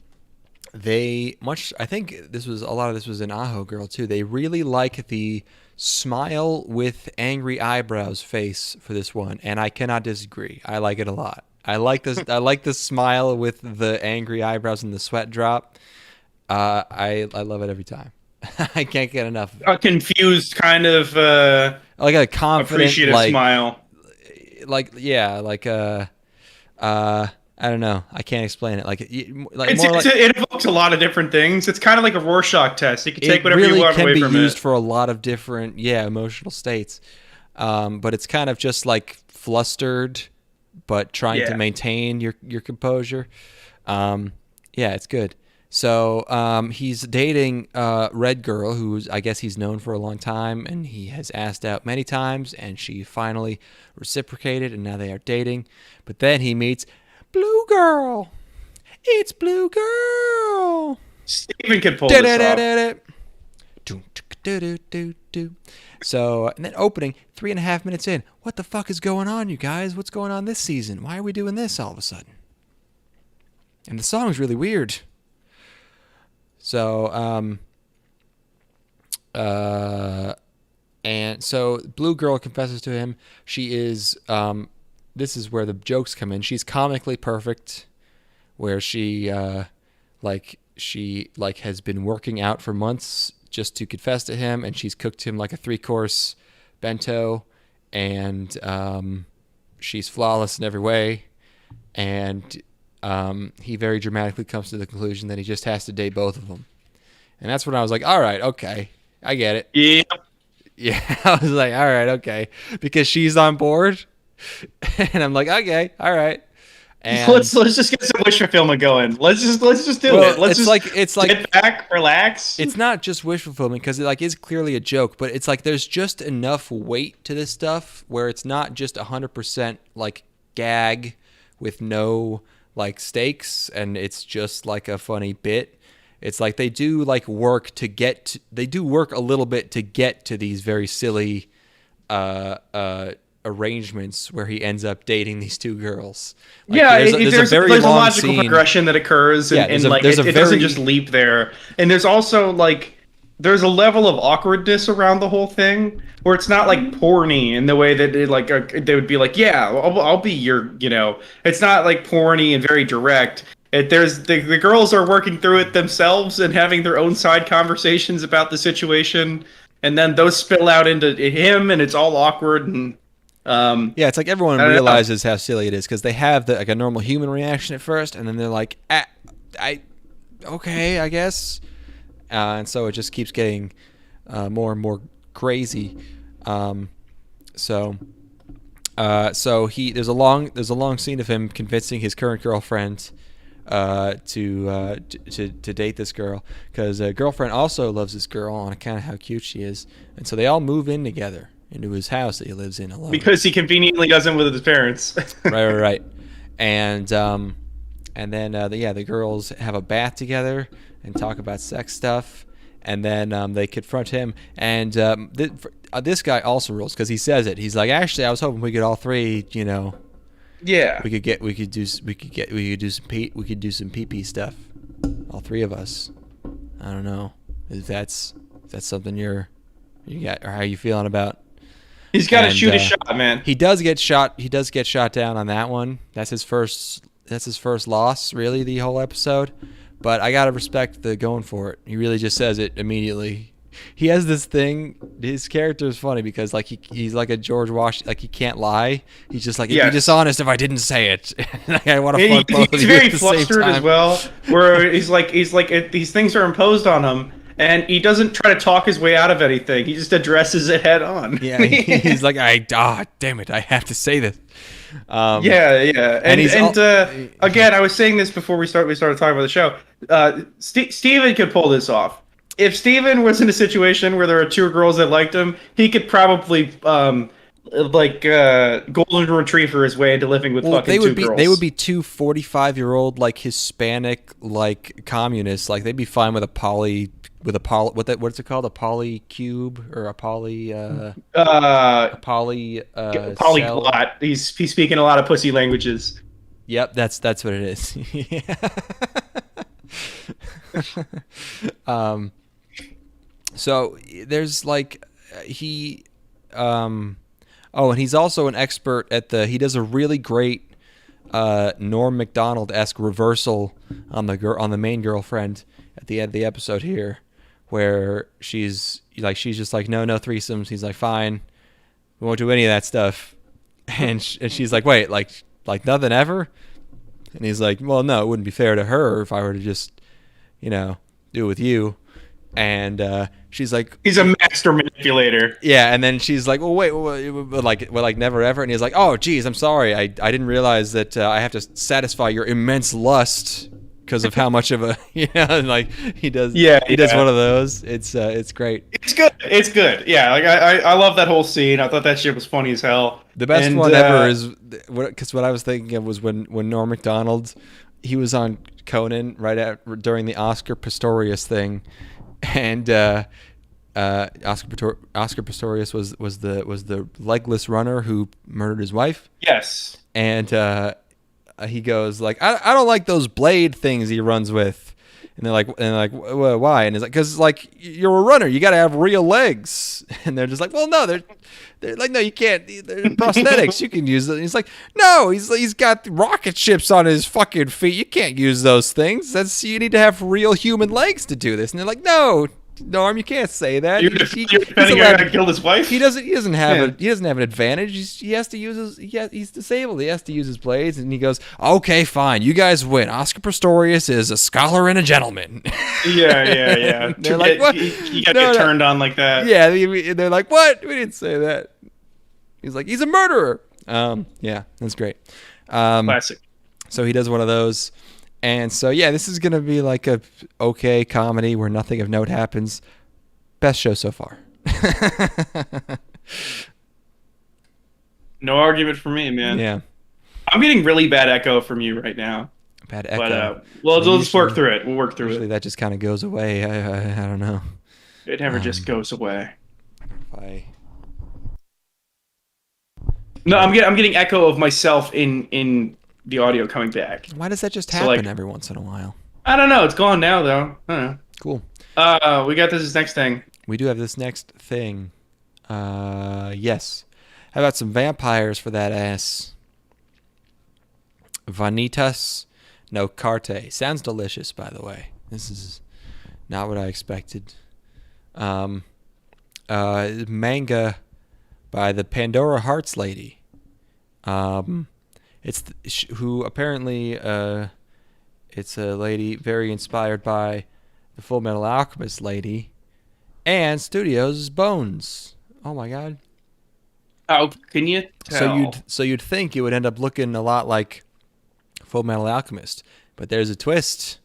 think a lot of this was in Aho Girl too. They really like the smile with angry eyebrows face for this one, and I cannot disagree. I like it a lot. I like this. I like the smile with the angry eyebrows and the sweat drop. I love it every time. I can't get enough. A confused kind of like a confident, appreciative smile. I don't know. I can't explain it. It evokes a lot of different things. It's kind of like a Rorschach test. You can take whatever you want away from it. It can be used for a lot of different, emotional states. But it's kind of just like flustered, but trying to maintain your composure. It's good. So he's dating Red Girl, who I guess he's known for a long time, and he has asked out many times, and she finally reciprocated, and now they are dating. But then he meets Blue Girl. It's Blue Girl. Steven could pull this off. So, and then opening 3.5 minutes in. What the fuck is going on, you guys? What's going on this season? Why are we doing this all of a sudden? And the song's really weird. So, and so Blue Girl confesses to him. She is, this is where the jokes come in. She's comically perfect, where she has been working out for months just to confess to him, and she's cooked him like a 3-course bento, and she's flawless in every way, and he very dramatically comes to the conclusion that he just has to date both of them. And that's when I was like, all right, okay, I get it. Yeah. Yeah, I was like, all right, okay. Because she's on board. And I'm like, okay, all right. And let's just get some wish fulfillment going. Let's just do it. It's like get back, relax. It's not just wish fulfillment because it is clearly a joke, but it's like there's just enough weight to this stuff where it's not just 100% like gag with no like stakes, and it's just like a funny bit. It's like they do like work a little bit to get to these very silly arrangements where he ends up dating these two girls. Like, there's a logical progression that occurs, and it doesn't just leap there. And there's also there's a level of awkwardness around the whole thing where it's not like porny in the way that they would be like, yeah, I'll be your, it's not like porny and very direct. The girls are working through it themselves and having their own side conversations about the situation, and then those spill out into him, and it's all awkward. And it's like everyone realizes how silly it is because they have a normal human reaction at first, and then they're like, okay, I guess. And so it just keeps getting more and more crazy. So there's a long scene of him convincing his current girlfriend to date this girl because a girlfriend also loves this girl on account of how cute she is, and so they all move in together. into his house that he lives in alone. Because he conveniently doesn't with his parents. Right. And then the girls have a bath together and talk about sex stuff. And then they confront him, and this guy also rules because he says it. He's like, actually, I was hoping we could all three, Yeah. we could do some pee stuff, all three of us. I don't know if that's something you got, or how you feeling about. He's got to shoot a shot, man. He does get shot. He does get shot down on that one. That's his first loss, really, the whole episode. But I gotta respect the going for it. He really just says it immediately. He has this thing. His character is funny because like he's like a George Washington. Like he can't lie. He's just like, it'd be dishonest if I didn't say it. I want to fuck both of you at the same time. He's very flustered as well. Where he's like these things are imposed on him, and he doesn't try to talk his way out of anything. He just addresses it head on. Yeah, he's like, damn it, I have to say this. Yeah. And again, I was saying this before we started talking about the show. Steven could pull this off. If Steven was in a situation where there were two girls that liked him, he could probably golden retriever his way into living with fucking two girls. They would be two 45-year-old like Hispanic like communists. Like they'd be fine with a poly. What's it called? A polycube or a poly? Polyglot. He's speaking a lot of pussy languages. Yep, that's what it is. So there's like and he's also an expert at he does a really great Norm Macdonald-esque reversal on the main girlfriend at the end of the episode here, where she's just like, no threesomes. He's like, fine, we won't do any of that stuff. And she's like, wait, like nothing ever? And he's like, well, no, it wouldn't be fair to her if I were to just, do it with you. And she's like, he's a master manipulator. Yeah, and then she's like, well, wait, like never ever. And he's like, oh, geez, I'm sorry, I didn't realize that I have to satisfy your immense lust because of how much of a like he does. Yeah, he does one of those. It's great. It's good. Yeah, like I love that whole scene. I thought that shit was funny as hell. The best one ever is because what I was thinking of was when Norm Macdonald, he was on Conan during the Oscar Pistorius thing, and Oscar Pistorius was the legless runner who murdered his wife. Yes. And he goes like, I don't like those blade things he runs with. And they're like, well, why? And he's like, because like you're a runner, you got to have real legs. And they're just like, well, no, they're like, no, you can't. They're prosthetics. You can use them. And he's like, no, he's got rocket ships on his fucking feet. You can't use those things. You need to have real human legs to do this. And they're like, no, Norm, you can't say that. You're defending how to kill his wife. He doesn't have an advantage. He has to use he's disabled. He has to use his blades. And he goes, okay, fine, you guys win. Oscar Pistorius is a scholar and a gentleman. Yeah. They're like, what? You got to get turned on like that. Yeah, they're like, what? We didn't say that. He's like, he's a murderer. Yeah, that's great. Classic. So he does one of those. And so, yeah, this is going to be like a okay comedy where nothing of note happens. Best show so far. No argument for me, man. Yeah. I'm getting really bad echo from you right now. Bad echo. But, we'll just work through it. We'll work through it. That just kind of goes away. I don't know. It never just goes away. No, I'm getting echo of myself in the audio coming back. Why does that just happen every once in a while? I don't know. It's gone now, though. I don't know. Cool. We got this next thing. We do have this next thing. Yes. How about some vampires for that ass? Vanitas. No, Carte. Sounds delicious, by the way. This is not what I expected. Manga by the Pandora Hearts lady. Who apparently it's a lady very inspired by the Full Metal Alchemist lady and Studios' Bones. Oh my god! How can you tell? So you'd think it would end up looking a lot like Full Metal Alchemist, but there's a twist.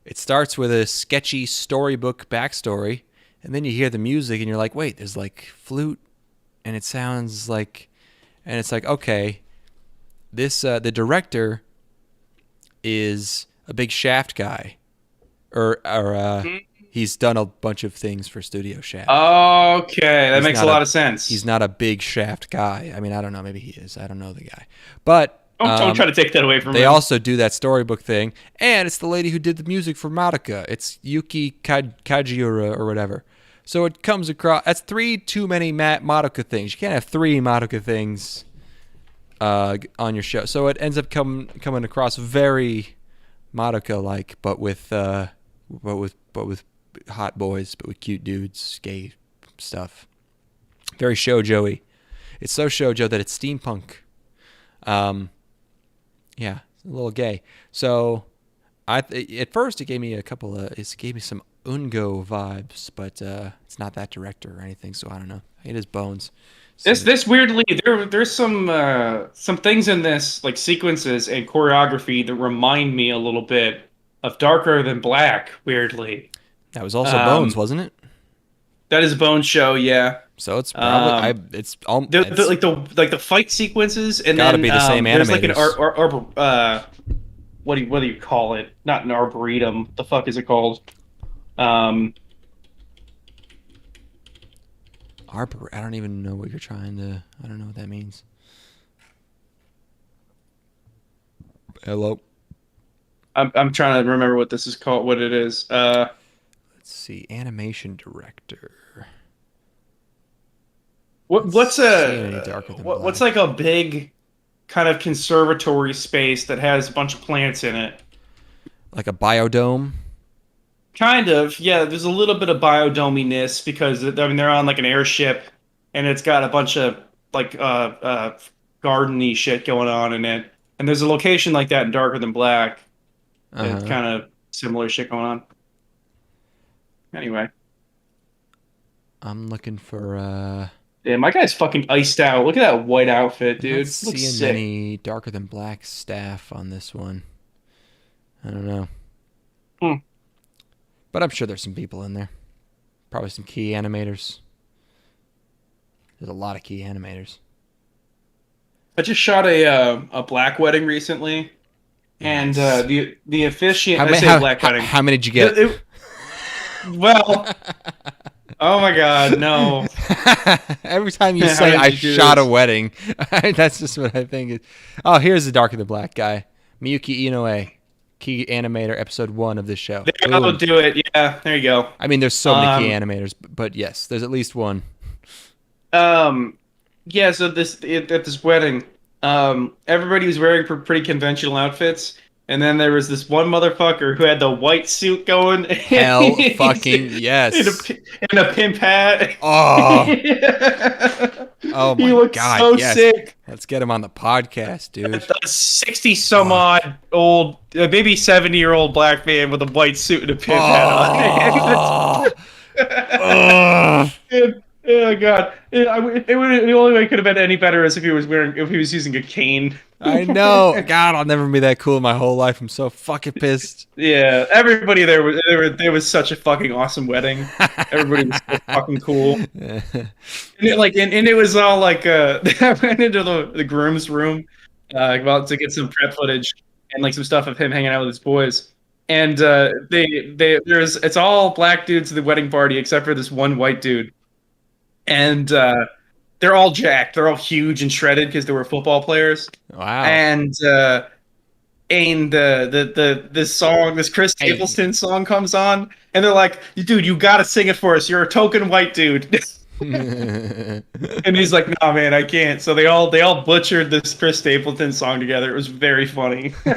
It starts with a sketchy storybook backstory, and then you hear the music, and you're like, wait, there's like flute and it sounds like, and it's like, okay, this the director is a big Shaft guy, or he's done a bunch of things for Studio Shaft. Okay, that He's makes not a lot of sense. He's not a big Shaft guy. I mean, I don't know. Maybe he is. I don't know the guy. But Don't try to take that away from him. they also do that storybook thing, and it's the lady who did the music for Madoka. It's Yuki Kajiura or whatever. So it comes across. That's 3 too many Madoka things. You can't have 3 Madoka things on your show. So it ends up coming across very Madoka-like, but with hot boys, but with cute dudes, gay stuff. Very shoujo-y. It's so shoujo that it's steampunk. Yeah, it's a little gay. So at first it gave me some Ungo vibes, but it's not that director or anything, so I don't know. It is Bones. So, This weirdly, there's some things in this, like sequences and choreography, that remind me a little bit of Darker Than Black. Weirdly, that was also Bones, wasn't it? That is a Bones show, yeah. So it's probably like the fight sequences, and gotta then be the same there's like an animators. what do you call it? Not an arboretum. The fuck is it called? Arbor. I don't even know what you're trying to. I don't know what that means. Hello. I'm trying to remember what this is called. What it is. Let's see. Animation director. What's Black. like a big kind of conservatory space that has a bunch of plants in it? Like a biodome. Kind of, yeah. There's a little bit of biodominess because they're on like an airship, and it's got a bunch of like gardeny shit going on in it. And there's a location like that in Darker Than Black. It's kind of similar shit going on. Anyway, I'm looking for. Yeah, my guy's fucking iced out. Look at that white outfit, dude. I'm not seeing Looks sick. any Darker Than Black staff on this one. I don't know. But I'm sure there's some people in there. Probably some key animators. There's a lot of key animators. I just shot a black wedding recently, and the officiant. Black wedding. How many did you get? Well, oh my god, no! Every time you say I shot a wedding, that's just what I think. Oh, here's the Darker Than Black guy, Miyuki Inoue. Key animator, episode 1 of this show. I'll do it. Yeah, there you go. I mean, there's so many key animators, but yes, there's at least one. Yeah. So at this wedding, everybody was wearing pretty conventional outfits, and then there was this one motherfucker who had the white suit going. Hell, fucking yes. In a pimp hat. Oh. Oh my he looked god! So yes. sick. Let's get him on the podcast, dude. 60-some-odd old, maybe 70-year-old black man with a white suit and a pimp hat on. Oh god! The only way it could have been any better is if he was using a cane. I know. God, I'll never be that cool in my whole life. I'm so fucking pissed. Yeah, everybody there was such a fucking awesome wedding. Everybody was so fucking cool. And it was all like I went into the groom's room to get some prep footage and like some stuff of him hanging out with his boys. And it's all black dudes at the wedding party except for this one white dude. And they're all jacked. They're all huge and shredded because they were football players. Wow. And this song, this Chris Stapleton song comes on, and they're like, "Dude, you gotta sing it for us. You're a token white dude." And he's like, "No, man, I can't." So they all butchered this Chris Stapleton song together. It was very funny. God,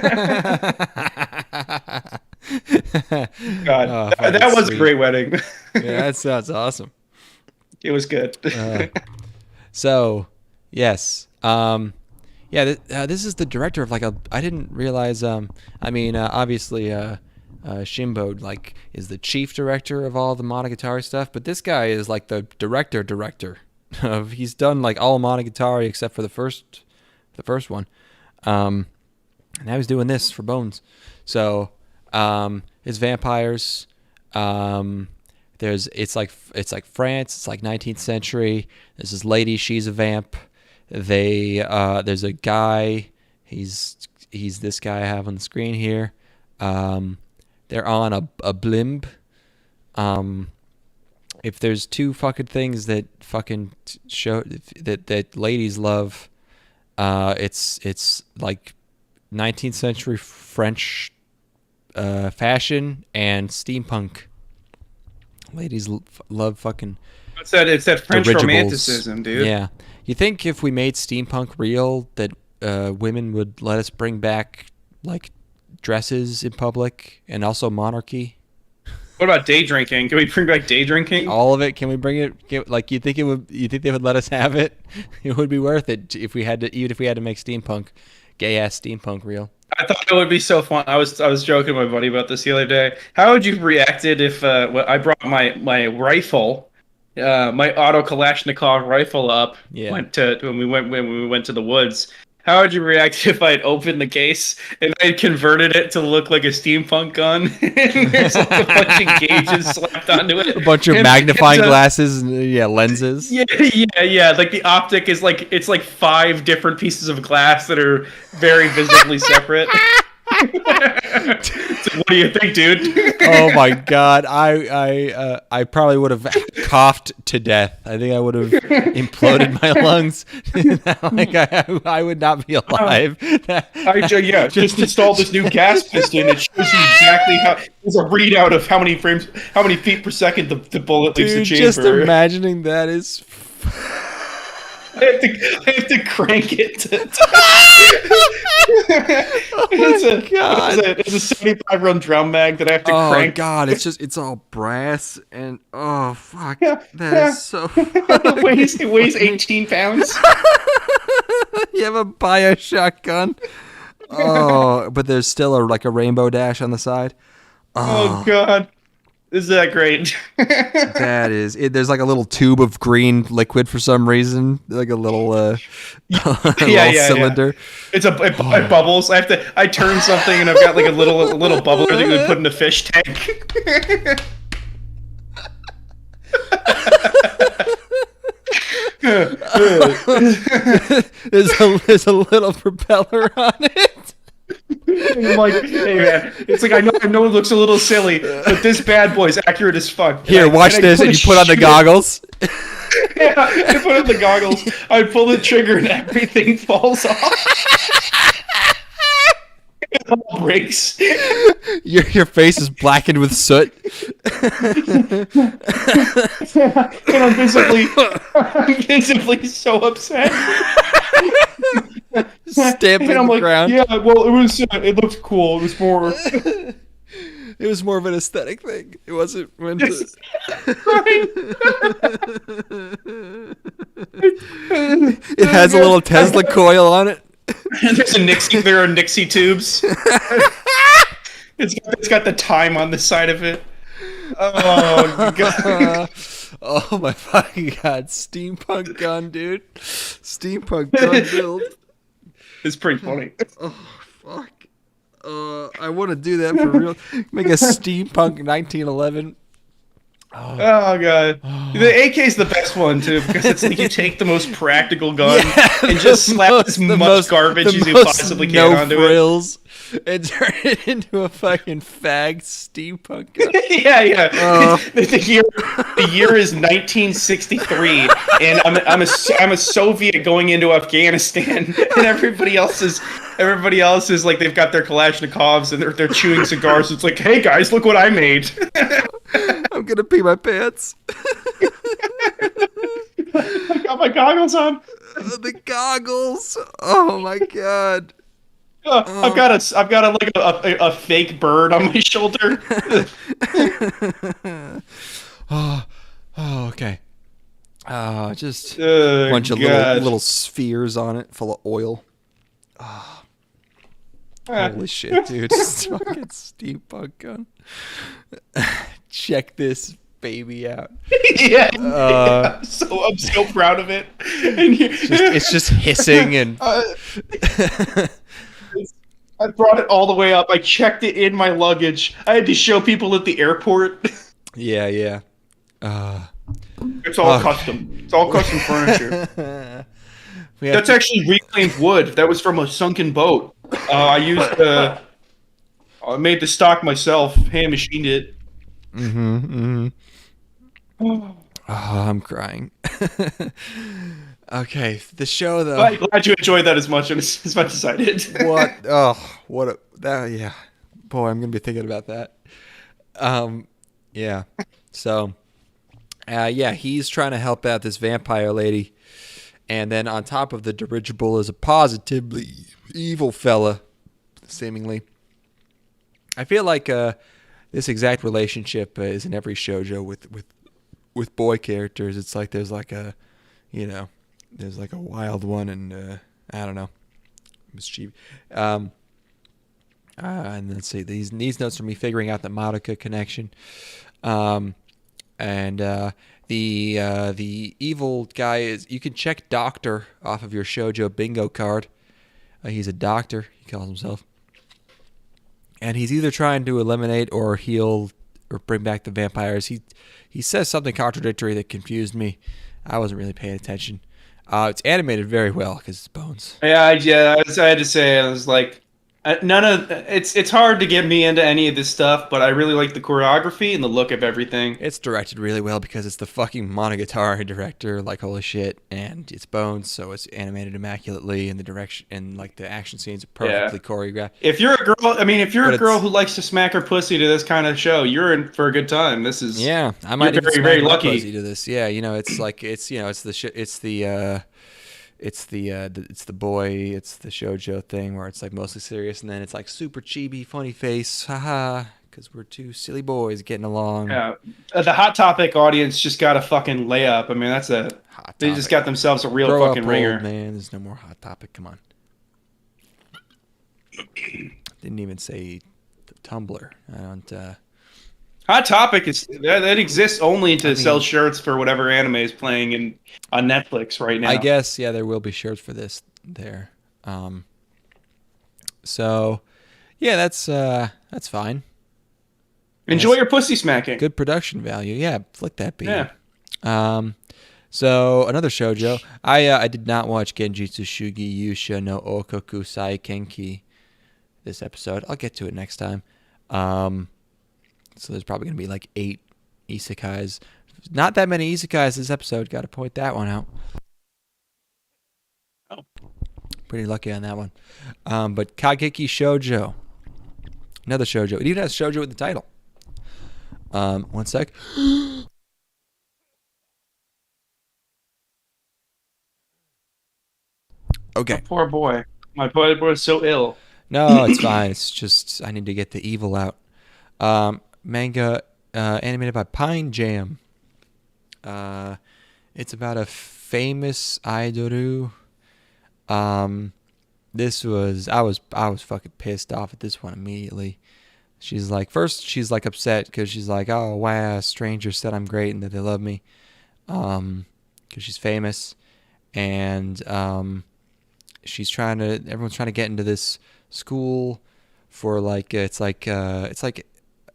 that was a great wedding. Yeah, that sounds awesome. It was good. So, yes. This is the director of I didn't realize. Obviously, Shimbo is the chief director of all the Monogatari stuff, but this guy is like the director of. He's done all Monogatari except for the first one, and now he's doing this for Bones. So, it's vampires. It's like France. It's like 19th century. There's this lady. She's a vamp. There's a guy. He's this guy I have on the screen here. They're on a blimp. If there's two fucking things that fucking show that ladies love, it's like 19th century French fashion and steampunk. Ladies love fucking. It's that French dirigibles. romanticism, dude. Yeah, you think if we made steampunk real, that women would let us bring back like dresses in public and also monarchy? What about day drinking? Can we bring back day drinking? All of it? Can we bring it? Like you think they would let us have it? It would be worth it if we had to, even if we had to make steampunk, gay ass steampunk real. I thought it would be so fun. I was joking with my buddy about this the other day. How would you have reacted if I brought my rifle, my auto Kalashnikov rifle up? Yeah. When we went to the woods. How would you react if I'd opened the case and I'd converted it to look like a steampunk gun? And there's like a bunch of gauges slapped onto it. A bunch of magnifying glasses and lenses. Yeah. Like the optic is like it's like 5 different pieces of glass that are very visibly separate. So what do you think, dude? Oh my god, I probably would have coughed to death. I think I would have imploded my lungs. Like I would not be alive. Just installed this new gas piston. It shows you exactly how. There's a readout of how many feet per second the bullet leaves the chamber. Just imagining that is. I have to crank it. It's a 75 round drum mag that I have to crank. Oh god, it's all brass and oh fuck, that is so. It weighs 18 pounds. You have a bio shotgun. Oh, but there's still a rainbow dash on the side. Oh god. Is that great? That is it. There's like a little tube of green liquid for some reason, like a little cylinder. It bubbles. I turn something and I've got like a little bubbler that you would put in a fish tank. There's a little propeller on it. I'm like, hey man, it's like I know it looks a little silly, but this bad boy's accurate as fuck. Here, watch this, and you put on the goggles. Yeah, I put on the goggles. I pull the trigger, and everything falls off. It all breaks. Your face is blackened with soot. And I'm visibly so upset. Stamping the ground. Yeah, well, it looked cool. It was more. It was more of an aesthetic thing. It wasn't meant to. It has a little Tesla coil on it. There are Nixie tubes. It's got the time on the side of it. Oh god. Oh my fucking god. Steampunk gun, dude. Steampunk gun build. It's pretty funny. Oh fuck. I want to do that for real. Make a steampunk 1911. Oh god. The AK is the best one too, because it's like you take the most practical gun and just slap as much garbage as you possibly can onto frills and turn it into a fucking fag steampunk gun. Yeah. The year is 1963, and I'm a Soviet going into Afghanistan, and everybody else is like they've got their Kalashnikovs and they're chewing cigars. It's like, hey guys, look what I made. I'm gonna pee my pants. I got my goggles on. The goggles. Oh my god. I've got a fake bird on my shoulder. Okay. Just a bunch of little spheres on it, full of oil. Holy shit, dude! It's fucking steampunk gun. Check this baby out. I'm so proud of it. It's just hissing and. I brought it all the way up. I checked it in my luggage. I had to show people at the airport. Yeah. It's all Okay. custom. It's all custom furniture. We have That's to- actually reclaimed wood. That was from a sunken boat. I used I made the stock myself. Hand machined it. Oh, I'm crying. Okay, the show though. Glad you enjoyed that as much as I did. What? Oh, what? Yeah, boy, I'm gonna be thinking about that. Yeah. So, yeah, he's trying to help out this vampire lady, and then on top of the dirigible is a positively evil fella, seemingly. I feel like this exact relationship is in every shoujo with boy characters. It's like there's like a, there's like a wild one, and I don't know, mischief. And let's see, these notes are me figuring out the Madoka connection. And the evil guy is, you can check doctor off of your shoujo bingo card. He's a doctor, he calls himself. And he's either trying to eliminate or heal or bring back the vampires. He says something contradictory that confused me. I wasn't really paying attention. It's animated very well because it's bones. Yeah, I had to say, I was like, it's hard to get me into any of this stuff, but I really like the choreography and the look of everything. It's directed really well because it's the fucking Monogatari director, like holy shit, and it's bones, so it's animated immaculately, and the direction and like the action scenes are perfectly choreographed. If you're a girl who likes to smack her pussy to this kind of show, you're in for a good time. This is I might you're even smack very my lucky pussy to this. Yeah, it's like it's the boy, it's the shoujo thing where it's like mostly serious, and then it's like super chibi, funny face, haha, because we're two silly boys getting along. Yeah, the Hot Topic audience just got a fucking layup. I mean, they just got themselves a real Grow fucking up, ringer. old man. There's no more Hot Topic. Come on. Didn't even say the Tumblr. I don't. Hot Topic that exists only to sell shirts for whatever anime is playing on Netflix right now. I guess there will be shirts for this there. So yeah, that's fine. Enjoy your pussy smacking. Good production value. Yeah, flick that beat. Yeah. So another shoujo. I did not watch Genjutsu Shugi Yusha no Okoku Sai Kenki this episode. I'll get to it next time. So there's probably going to be like 8 isekais. Not that many isekais this episode. Got to point that one out. Oh. Pretty lucky on that one. But Kageki Shoujo. Another shoujo. It even has shoujo in the title. One sec. Okay. Poor boy. My poor boy is so ill. No, it's fine. It's just I need to get the evil out. Manga animated by Pine Jam. It's about a famous idol. I was fucking pissed off at this one immediately. She's like upset because she's like, oh wow, strangers said I'm great and that they love me, because she's famous, and everyone's trying to get into this school for like it's like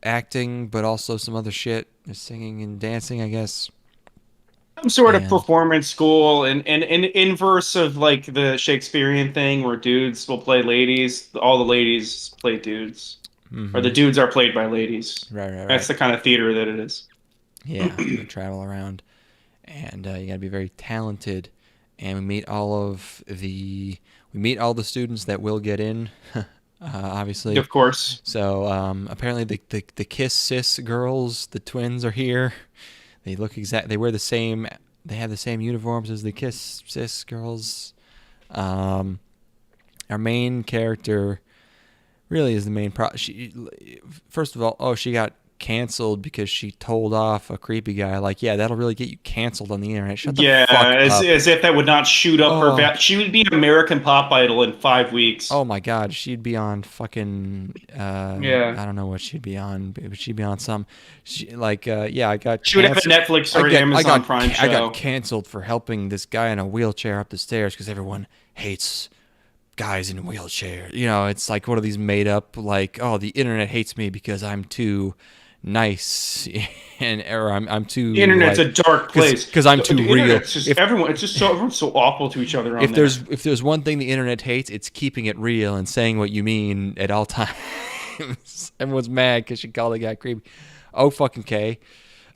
acting, but also some other shit. They're singing and dancing, I guess. Some sort of performance school, and inverse of like the Shakespearean thing where dudes will play ladies. All the ladies play dudes, or the dudes are played by ladies. Right. That's the kind of theater that it is. Yeah, you travel around, and you got to be very talented. And we meet all the students that will get in. Obviously, Of course. So apparently the Kiss Sis girls, the twins, are here. They look exact. They wear the same. They have the same uniforms as the Kiss Sis girls. Our main character really is the main first of all, she got canceled because she told off a creepy guy. Like, yeah, that'll really get you canceled on the internet. Shut the fuck up. As if that would not shoot up her. She would be an American pop idol in 5 weeks. Oh my god, she'd be on fucking. I don't know what she'd be on, but she'd be on some. I got. She would have a Netflix or Amazon Prime show. I got canceled for helping this guy in a wheelchair up the stairs because everyone hates guys in wheelchairs. It's like one of these made up, like, oh, the internet hates me because I'm too nice, or I'm too. The internet's like, a dark place because I'm too the real. Internet's just everyone's so awful to each other. If there's one thing the internet hates, it's keeping it real and saying what you mean at all times. Everyone's mad because she called the guy creepy. Oh, fucking K.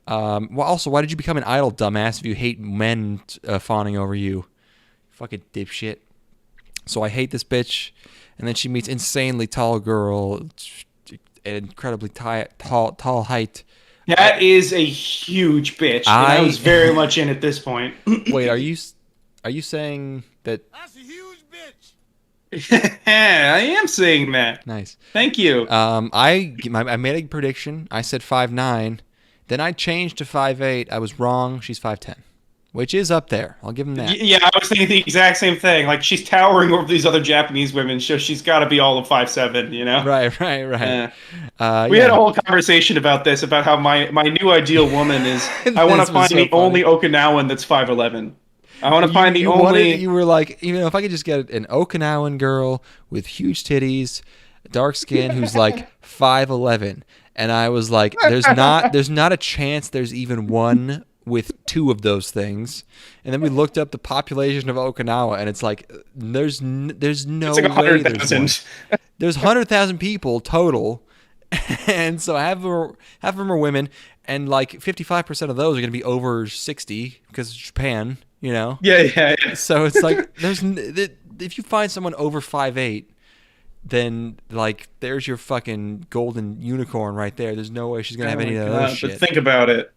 Well, also, why did you become an idol, dumbass, if you hate men fawning over you? Fucking dipshit. So I hate this bitch. And then she meets insanely tall girl, incredibly tall height. That is a huge bitch. And I was very much in at this point. Wait, are you saying that? That's a huge bitch. I am saying that. Nice. Thank you. I made a prediction. I said 5'9". Then I changed to 5'8". I was wrong. She's 5'10", which is up there. I'll give him that. Yeah, I was thinking the exact same thing. Like, she's towering over these other Japanese women, so she's got to be all of 5'7", you know? Right. We had a whole conversation about this, about how my new ideal woman is, I want to find the only Okinawan that's 5'11". I want to find the only... You were like, if I could just get an Okinawan girl with huge titties, dark skin, who's like 5'11", and I was like, there's not a chance there's even one with two of those things. And then we looked up the population of Okinawa, and it's like there's no it's like way 100,000. There's 100,000 people total, and so half of them are women, and like 55% of those are going to be over 60 because it's Japan, you know. Yeah. So it's like if you find someone over 5'8", then like there's your fucking golden unicorn right there. There's no way she's gonna have any of those shit. But think about it.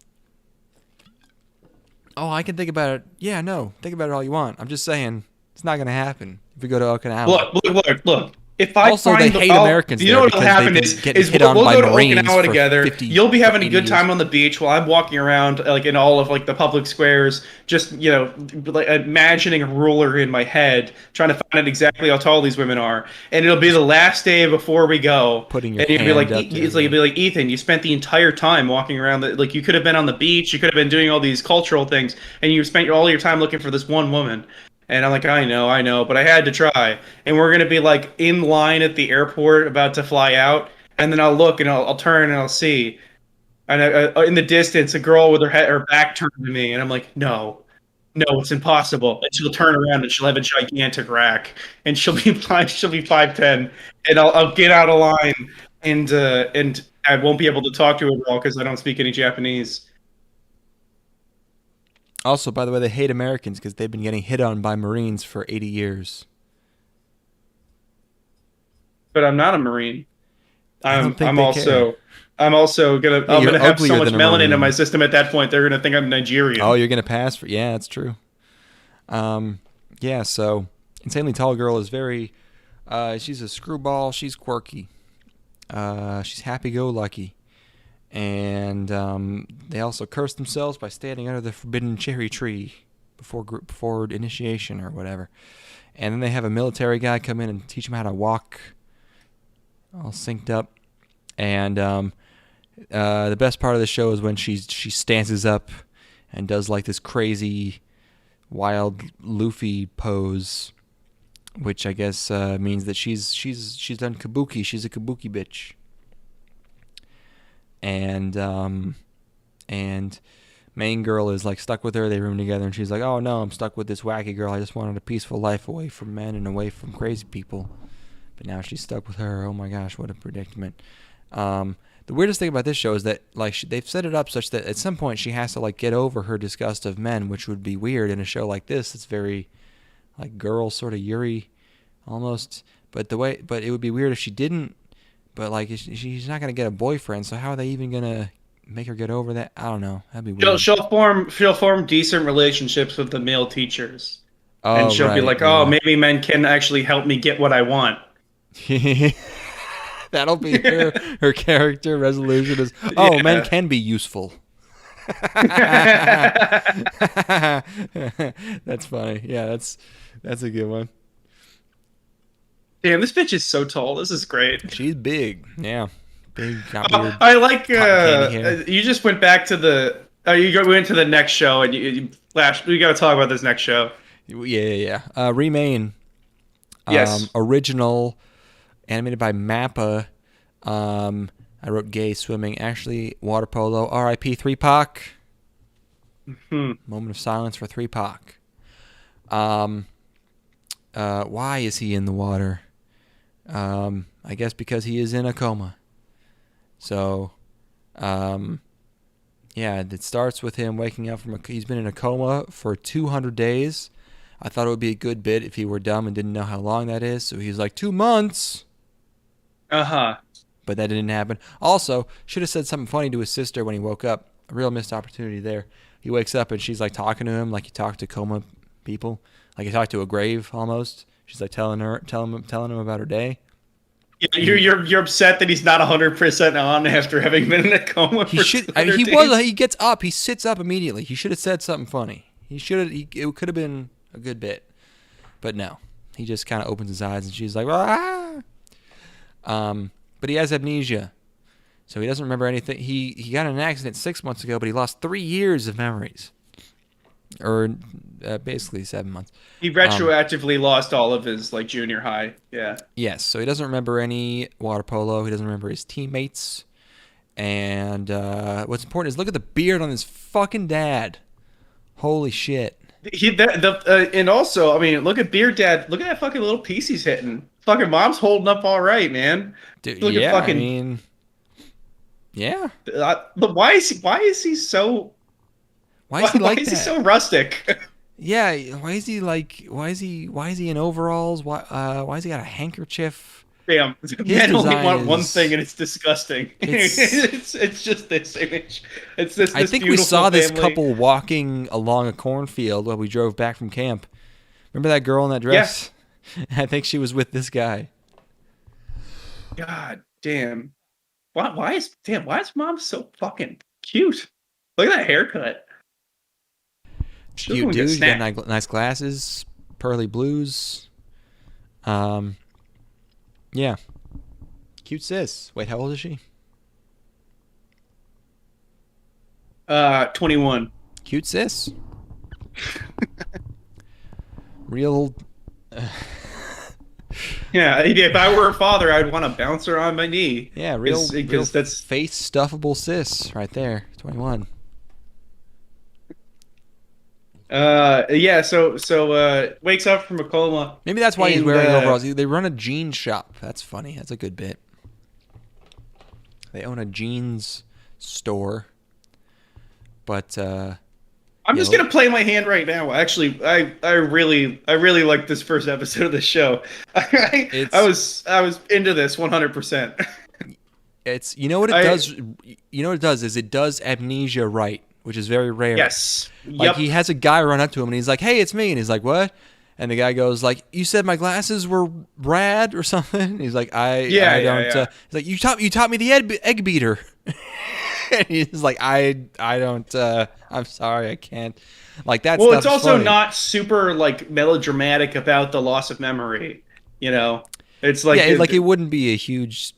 Oh, I can think about it. Yeah, no, think about it all you want. I'm just saying it's not gonna happen if we go to Okinawa. Look. If I also, find they hate Americans. You know what'll happen is we'll go to Okinawa together. You'll be having a good time on the beach while I'm walking around like in all of like the public squares, just like imagining a ruler in my head, trying to find out exactly how tall these women are. And it'll be the last day before we go. Putting your and hand you'll be like, up there, you'll be like, Ethan, you spent the entire time walking around. Like you could have been on the beach, you could have been doing all these cultural things, and you spent all your time looking for this one woman. And I'm like, I know, but I had to try. And we're going to be like in line at the airport about to fly out. And then I'll look and I'll turn and I'll see. And in the distance, a girl with her back turned to me. And I'm like, no, it's impossible. And she'll turn around and she'll have a gigantic rack. And she'll be 5'10". And I'll get out of line. And I won't be able to talk to her at all because I don't speak any Japanese. Also, by the way, they hate Americans because they've been getting hit on by Marines for 80 years. But I'm not a Marine. I'm also gonna Yeah, have so much melanin in my system at that point. They're gonna think I'm Nigerian. Oh, you're gonna pass for? Yeah, that's true. Yeah. So, insanely tall girl is very. She's a screwball. She's quirky. She's happy-go-lucky. And they also curse themselves by standing under the forbidden cherry tree before initiation or whatever. And then they have a military guy come in and teach them how to walk, all synced up. And the best part of the show is when she stances up and does like this crazy, wild Luffy pose, which I guess means that she's done kabuki. She's a kabuki bitch. And main girl is like stuck with her. They room together, and she's like, "Oh no, I'm stuck with this wacky girl. I just wanted a peaceful life away from men and away from crazy people." But now she's stuck with her. Oh my gosh, what a predicament. The weirdest thing about this show is that like they've set it up such that at some point she has to like get over her disgust of men, which would be weird in a show like this. It's very like girl sort of Yuri almost. But it would be weird if she didn't. But like she's not gonna get a boyfriend, so how are they even gonna make her get over that? I don't know. That'd be weird. She'll form decent relationships with the male teachers, and she'll be like, "Oh, maybe men can actually help me get what I want." That'll be her character resolution is, "Oh, yeah. Men can be useful." That's funny. Yeah, that's a good one. Damn, this bitch is so tall. This is great. She's big. Yeah. Big, got weird. I like, you just went back to the, we went to the next show, and you flashed, we got to talk about this next show. Yeah. Remake. Yes. Original, animated by Mappa. I wrote gay swimming. Actually, water polo. R.I.P. 3-Pac. Moment of silence for 3-Pac. Why is he in the water? I guess because he is in a coma. So, yeah, it starts with him waking up from he's been in a coma for 200 days. I thought it would be a good bit if he were dumb and didn't know how long that is. So he's like, 2 months. Uh-huh. But that didn't happen. Also, should have said something funny to his sister when he woke up. A real missed opportunity there. He wakes up and she's like talking to him like he talked to coma people. Like he talked to a grave almost. She's like telling him about her day. Yeah, you're upset that he's not 100% on after having been in a coma. He should. I mean, he was. He gets up. He sits up immediately. He should have said something funny. He should have. It could have been a good bit, but no. He just kind of opens his eyes and she's like, ah. But he has amnesia, so he doesn't remember anything. He got in an accident 6 months ago, but he lost 3 years of memories, or basically 7 months. He retroactively lost all of his like junior high. Yeah. Yes, so he doesn't remember any water polo. He doesn't remember his teammates. And what's important is look at the beard on his fucking dad. Holy shit. And also, I mean, look at Beard Dad. Look at that fucking little piece he's hitting. Fucking mom's holding up all right, man. Dude, look yeah, at fucking. I mean, yeah. But why is he so? Why is he like why is that? he so rustic? Yeah, why is he in overalls? Why is he got a handkerchief? Damn, His men only design want one is- thing, and it's disgusting. It's just this image. It's this. I think we beautiful saw this family. couple walking along a cornfield while we drove back from camp. Remember that girl in that dress? Yeah. I think she was with this guy. God damn. Why is mom so fucking cute? Look at that haircut. Cute dude, you got nice glasses, pearly blues. Yeah. Cute sis. Wait, how old is she? 21. Cute sis. Real. Yeah, if I were a father, I'd want to bounce her on my knee. Yeah, real that's face stuffable sis right there. 21. Yeah, so wakes up from a coma. Maybe that's why he's wearing overalls. They run a jeans shop. That's funny. That's a good bit. They own a jeans store. But I'm just gonna play my hand right now. Actually, I really like this first episode of the show. I was into this 100%. It's you know what it does. You know what it does is it does amnesia right, which is very rare. Yes. Like he has a guy run up to him and he's like, "Hey, it's me," and he's like, "What?" And the guy goes like, "You said my glasses were rad or something." And he's like, I don't. Yeah. He's like, you taught me the egg beater." And he's like, I don't. I'm sorry, I can't. Like that. Well, it's also funny. not super like melodramatic about the loss of memory. You know, it's like it wouldn't be a huge.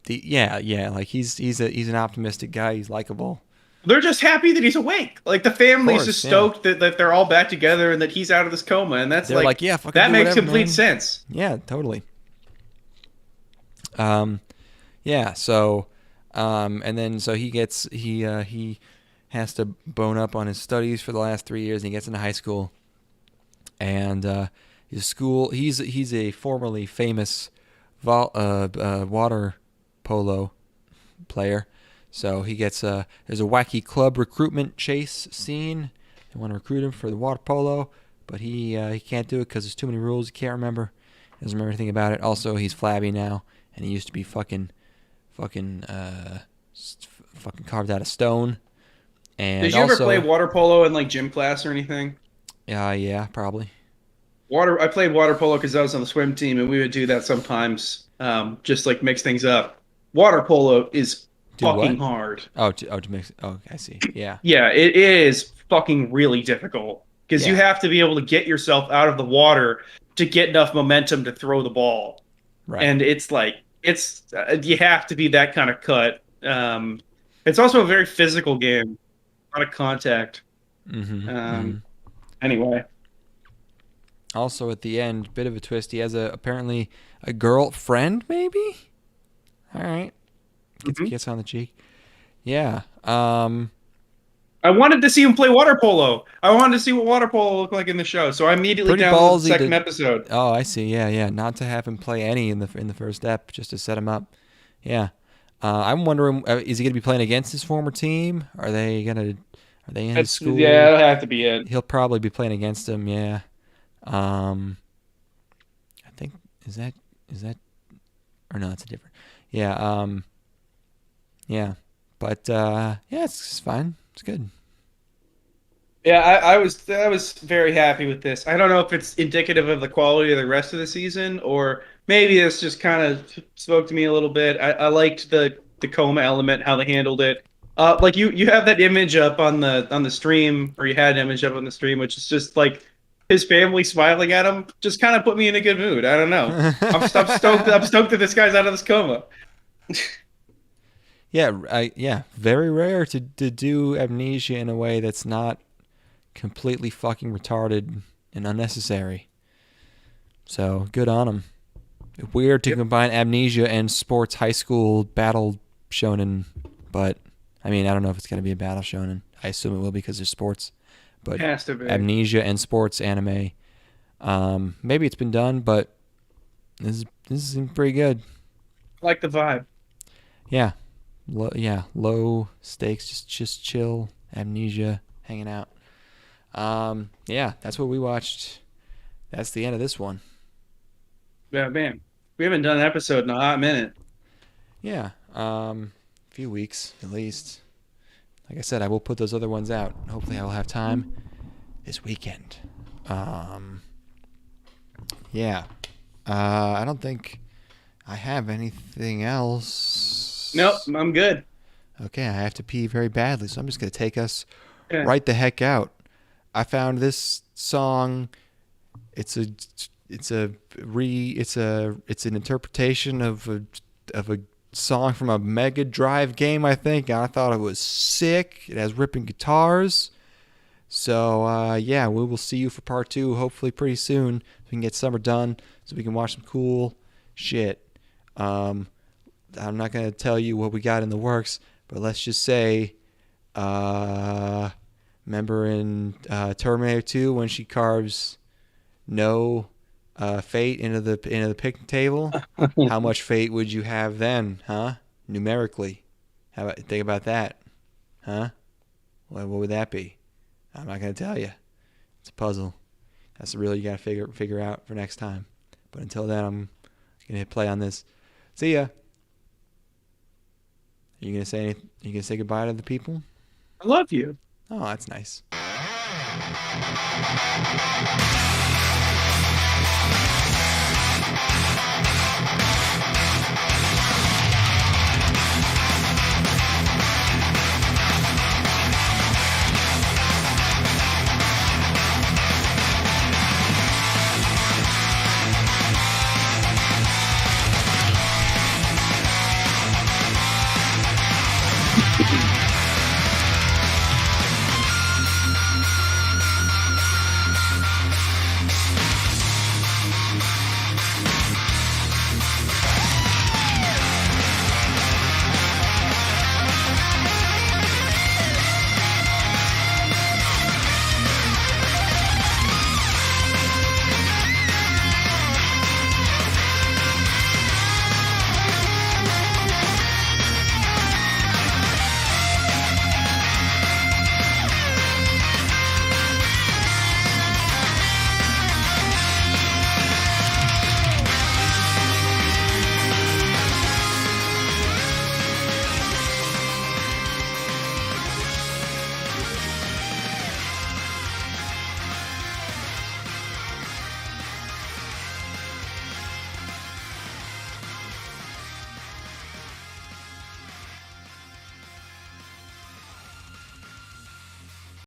Yeah. Like he's an optimistic guy. He's likable. They're just happy that he's awake. Like the family's just stoked that they're all back together and that he's out of this coma, and that's like yeah, that makes whatever, complete man. sense. Yeah, totally. Yeah. So, and then so he has to bone up on his studies for the last 3 years, and he gets into high school, and his school. He's a formerly famous water polo player. So he gets there's a wacky club recruitment chase scene. They want to recruit him for the water polo, but he can't do it because there's too many rules. He can't remember. He doesn't remember anything about it. Also, he's flabby now, and he used to be fucking carved out of stone. And did you ever play water polo in like gym class or anything? Yeah, probably. I played water polo because I was on the swim team, and we would do that sometimes, just like mix things up. Water polo is fucking hard. To mix. Oh, I see. Yeah. Yeah, it is fucking really difficult because you have to be able to get yourself out of the water to get enough momentum to throw the ball. Right. And it's like you have to be that kind of cut. It's also a very physical game, a lot of contact. Anyway. Also, at the end, bit of a twist. He has apparently a girlfriend, maybe. All right. Gets on the cheek. Yeah. I wanted to see him play water polo. I wanted to see what water polo looked like in the show, so I immediately Pretty downloaded ballsy the second to- episode. Oh, I see. Yeah. Not to have him play any in the first ep, just to set him up. Yeah. I'm wondering, is he going to be playing against his former team? Are they in his school? Yeah, that'll have to be it. He'll probably be playing against him. Yeah. I think is that or no, that's a different. Yeah. Yeah. But yeah, it's fine. It's good. Yeah, I was very happy with this. I don't know if it's indicative of the quality of the rest of the season, or maybe this just kind of spoke to me a little bit. I liked the coma element, how they handled it. Like you have that image up on the stream, or you had an image up on the stream, which is just like his family smiling at him. Just kind of put me in a good mood. I don't know. I'm stoked. I'm stoked that this guy's out of this coma. Yeah, very rare to do amnesia in a way that's not completely fucking retarded and unnecessary. So good on him. Weird to combine amnesia and sports high school battle shonen, but I mean, I don't know if it's going to be a battle shonen. I assume it will because there's sports. But It has to be. amnesia and sports anime. Maybe it's been done, but this is pretty good. I like the vibe. Yeah. Low stakes, just chill, amnesia, hanging out. Yeah, that's what we watched. That's the end of this one. Yeah, man. We haven't done an episode in a hot minute. Yeah, few weeks at least. Like I said, I will put those other ones out. Hopefully I will have time this weekend. Yeah. I don't think I have anything else. Nope, I'm good. Okay, I have to pee very badly, so I'm just going to take us Yeah. right the heck out. I found this song. It's an interpretation of a song from a Mega Drive game, I think. And I thought it was sick. It has ripping guitars. So yeah, we will see you for part 2 hopefully pretty soon. So we can get summer done, so we can watch some cool shit. I'm not gonna tell you what we got in the works, but let's just say, remember in Terminator 2 when she carves no fate into the picnic table? How much fate would you have then, huh? Numerically, think about that, huh? What would that be? I'm not gonna tell you. It's a puzzle. That's really you gotta figure out for next time. But until then, I'm gonna hit play on this. See ya. Are you gonna say anything? You gonna say goodbye to the people? I love you. Oh, that's nice.